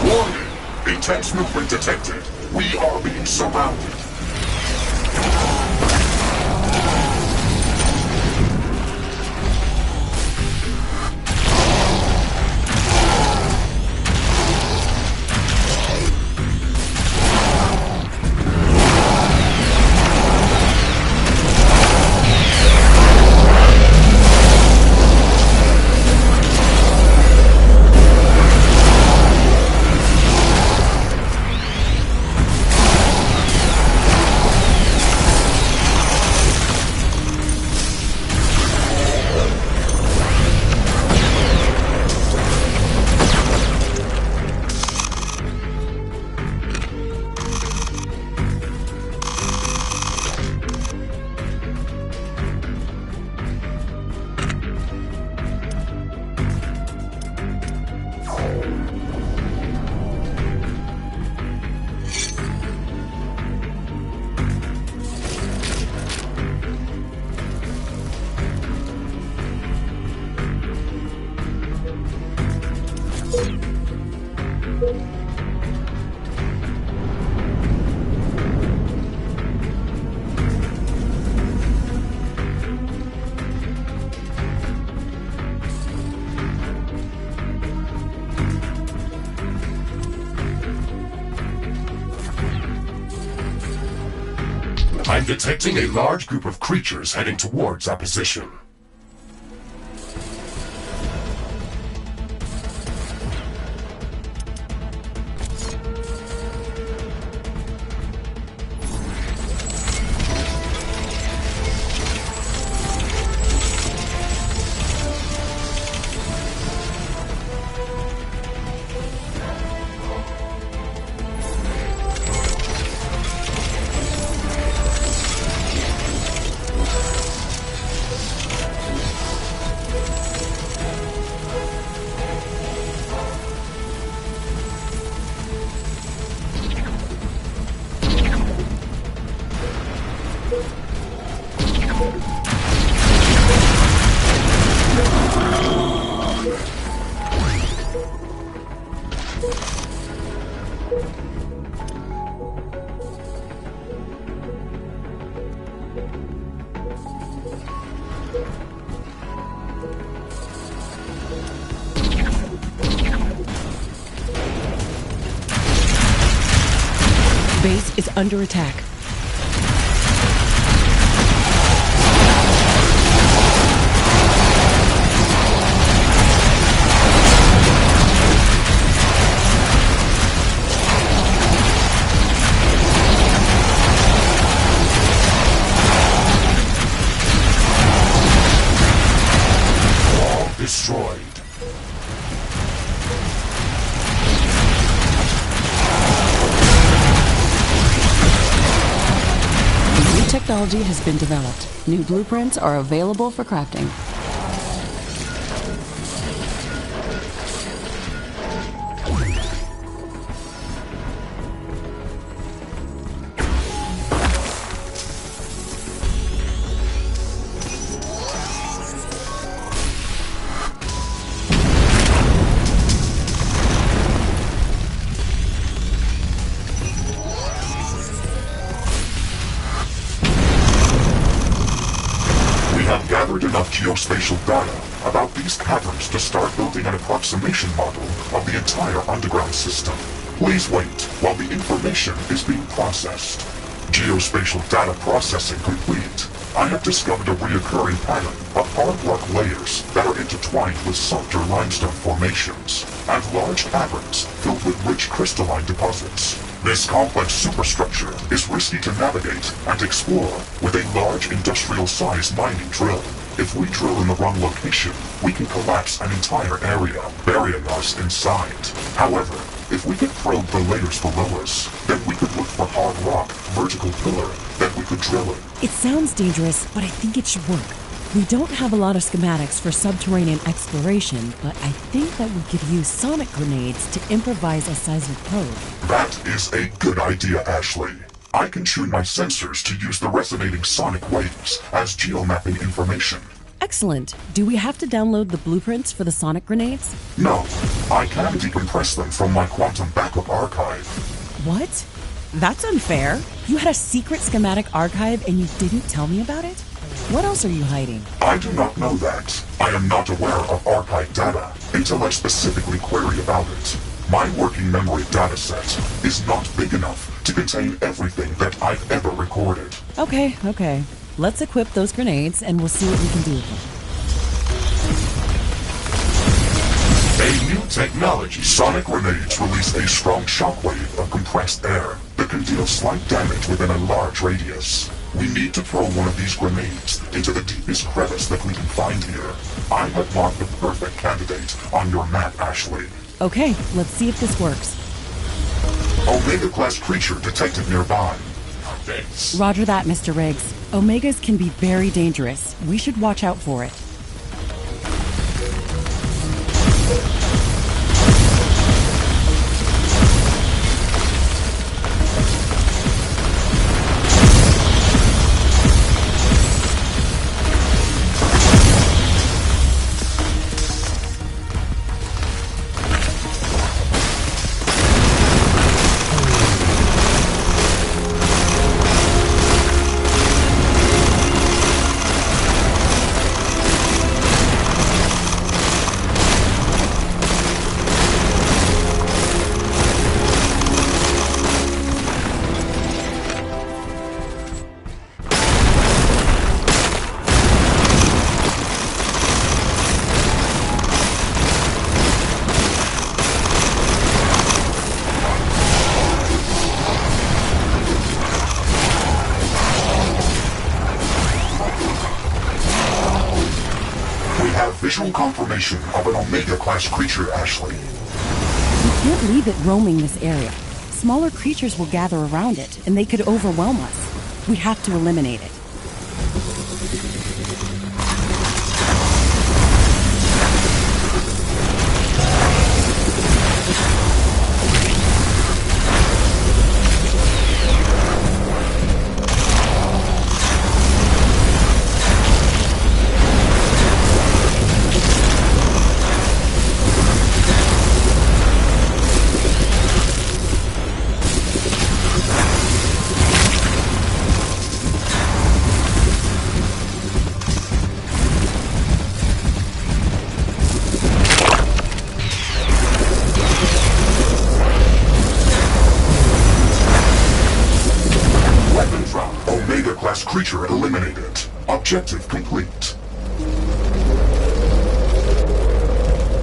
Warning! Intense movement detected. We are being surrounded. I'm detecting a large group of creatures heading towards our position. Base is under attack. All destroyed. New technology has been developed. New blueprints are available for crafting. Gathered enough geospatial data about these caverns to start building an approximation model of the entire underground system. Please wait while the information is being processed. Geospatial data processing complete. I have discovered a recurring pattern of hard rock layers that are intertwined with softer limestone formations and large caverns filled with rich crystalline deposits. This complex superstructure is risky to navigate and explore with a large industrial-sized mining drill. If we drill in the wrong location, we can collapse an entire area, burying us inside. However, if we could probe the layers below us, then we could look for hard rock, vertical pillar, that we could drill in. It sounds dangerous, but I think it should work. We don't have a lot of schematics for subterranean exploration, but I think that we could use sonic grenades to improvise a seismic probe. That is a good idea, Ashley. I can tune my sensors to use the resonating sonic waves as geomapping information. Excellent. Do we have to download the blueprints for the sonic grenades? No, I can decompress them from my quantum backup archive. What? That's unfair. You had a secret schematic archive and you didn't tell me about it? What else are you hiding? I do not know that. I am not aware of archive data until I specifically query about it. My working memory dataset is not big enough to contain everything that I've ever recorded. Okay. Let's equip those grenades and we'll see what we can do with them. A new technology. Sonic grenades release a strong shockwave of compressed air that can deal slight damage within a large radius. We need to throw one of these grenades into the deepest crevice that we can find here. I have marked the perfect candidate on your map, Ashley. Okay, let's see if this works. Omega-class creature detected nearby. Roger that, Mr. Riggs. Omegas can be very dangerous. We should watch out for it. visual confirmation of an Omega-class creature, Ashley. We can't leave it roaming this area. Smaller creatures will gather around it, and they could overwhelm us. We have to eliminate it. Creature eliminated. Objective complete.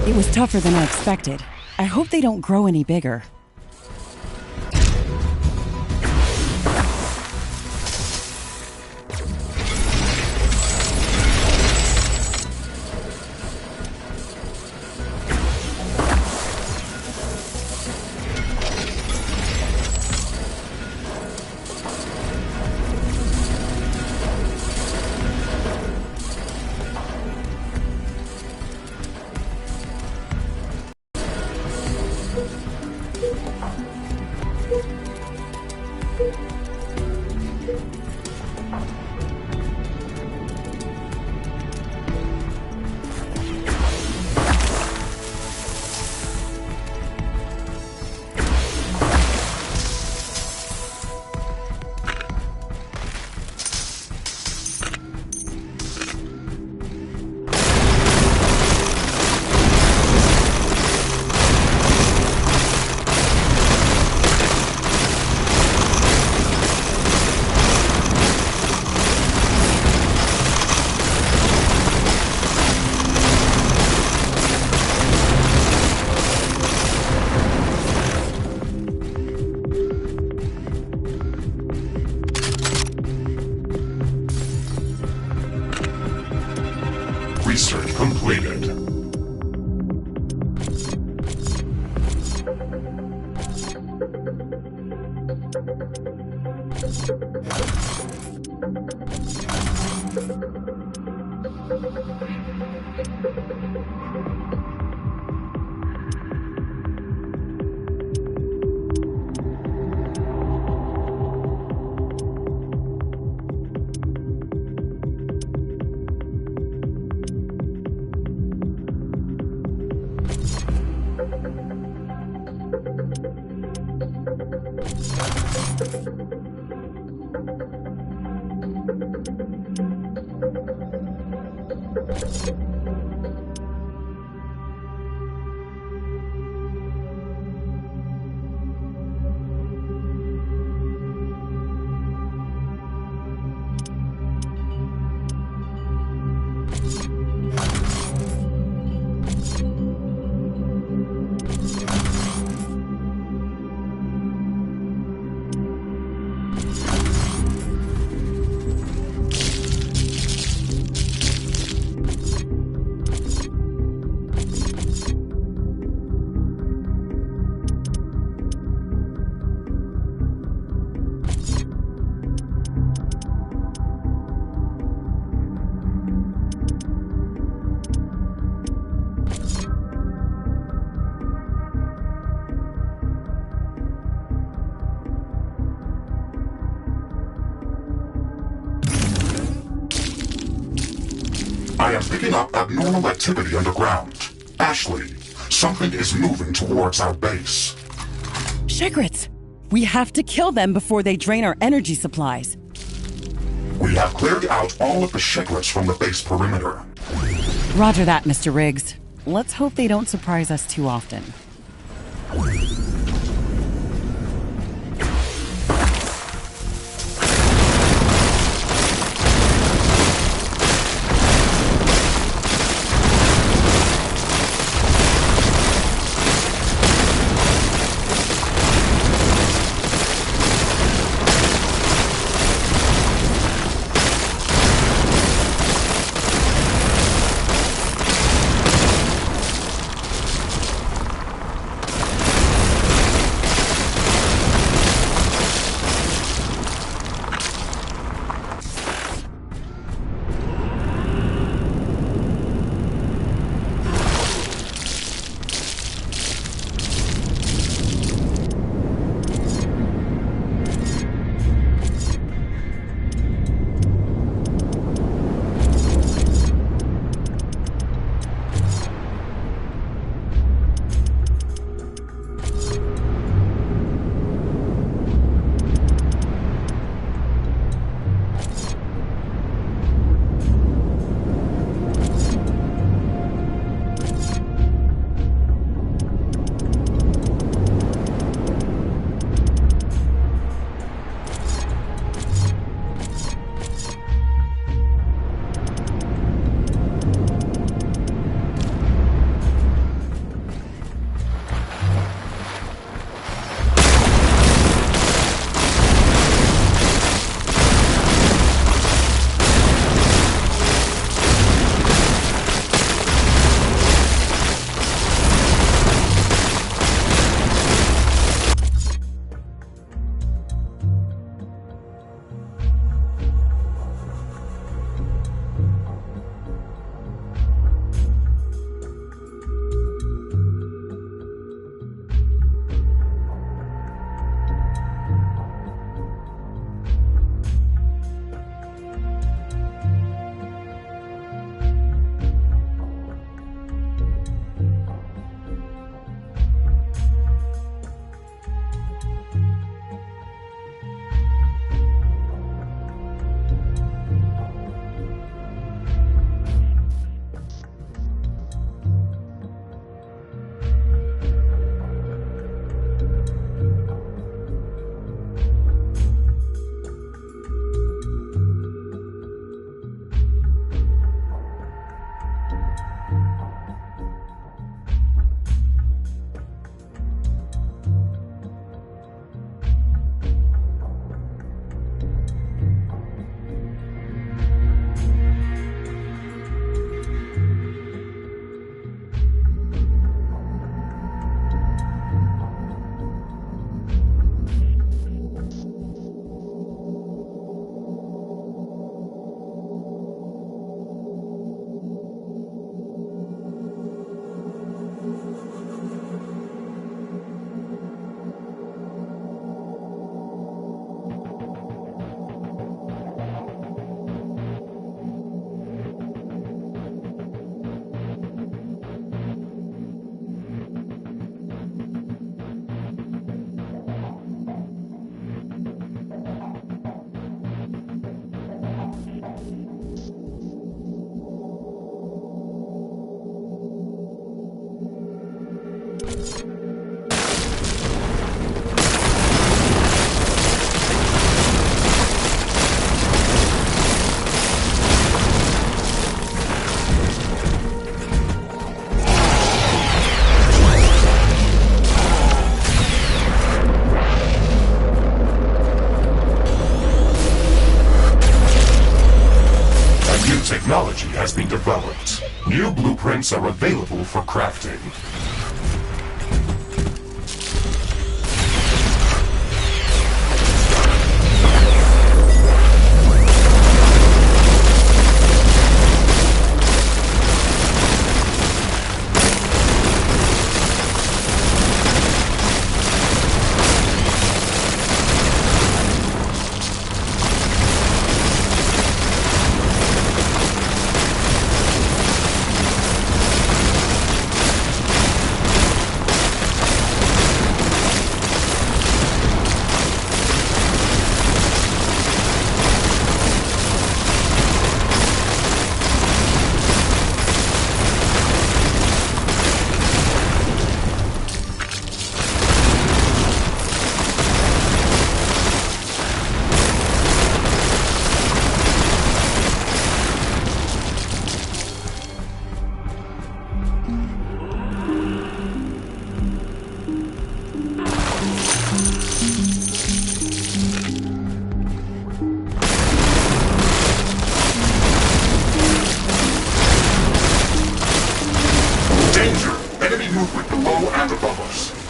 It was tougher than I expected. I hope they don't grow any bigger. Research completed. I am picking up abnormal activity underground. Ashley, something is moving towards our base. Shegrets! We have to kill them before they drain our energy supplies. We have cleared out all of the Shegrets from the base perimeter. Roger that, Mr. Riggs. Let's hope they don't surprise us too often. blueprints are available for crafting.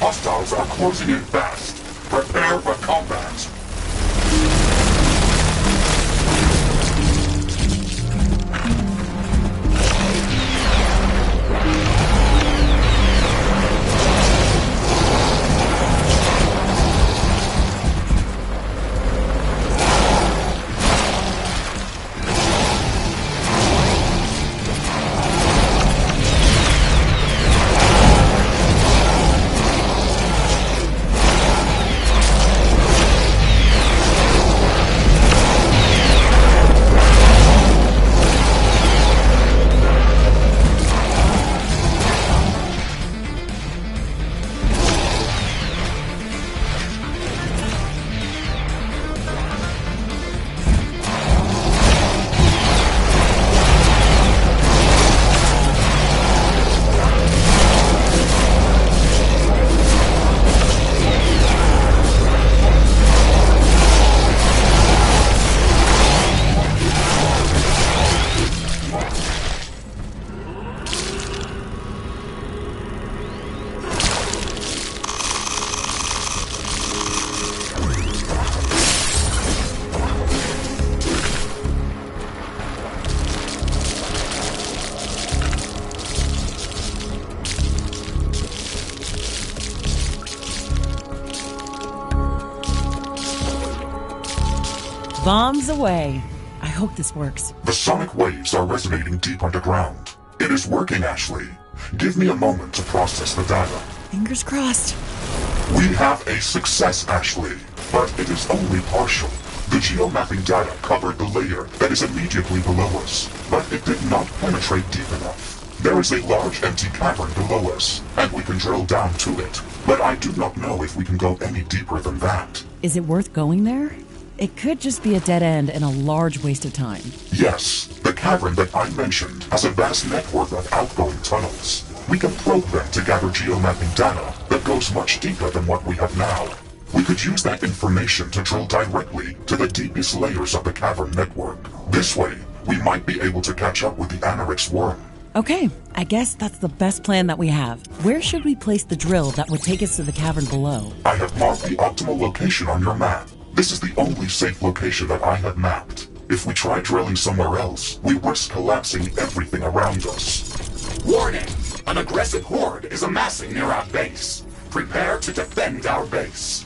Hostiles are closing in fast. Prepare for combat. Bombs away. I hope this works. The sonic waves are resonating deep underground. It is working, Ashley. Give me a moment to process the data. Fingers crossed. We have a success, Ashley, but it is only partial. The geomapping data covered the layer that is immediately below us, but it did not penetrate deep enough. There is a large empty cavern below us, and we can drill down to it, but I do not know if we can go any deeper than that. Is it worth going there? It could just be a dead end and a large waste of time. Yes, the cavern that I mentioned has a vast network of outgoing tunnels. We can probe them to gather geomapping data that goes much deeper than what we have now. We could use that information to drill directly to the deepest layers of the cavern network. This way, we might be able to catch up with the Anorix worm. Okay, I guess that's the best plan that we have. Where should we place the drill that would take us to the cavern below? I have marked the optimal location on your map. This is the only safe location that I have mapped. If we try drilling somewhere else, we risk collapsing everything around us. Warning! An aggressive horde is amassing near our base. Prepare to defend our base.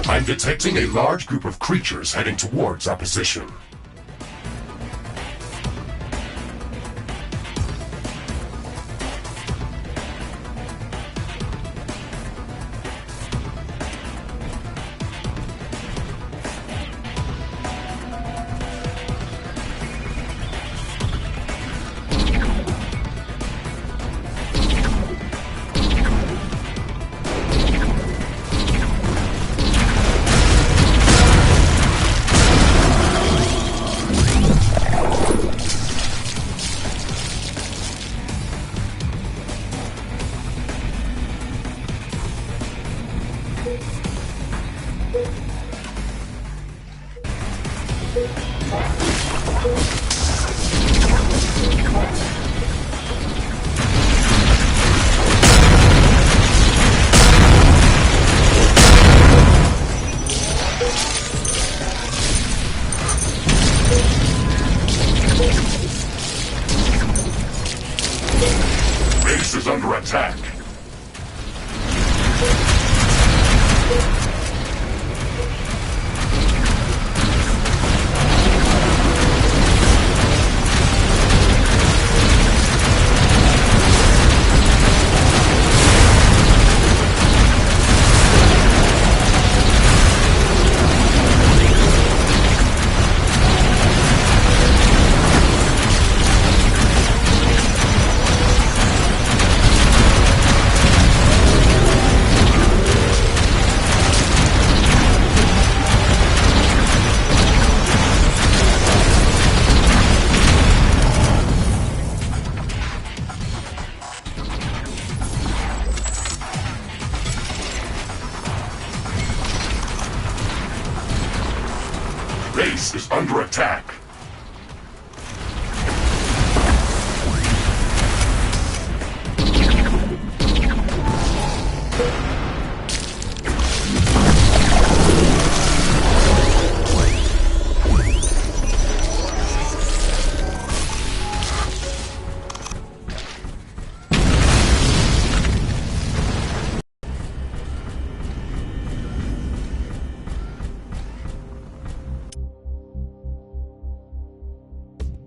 I'm detecting a large group of creatures heading towards our position. Base is under attack. Base is under attack.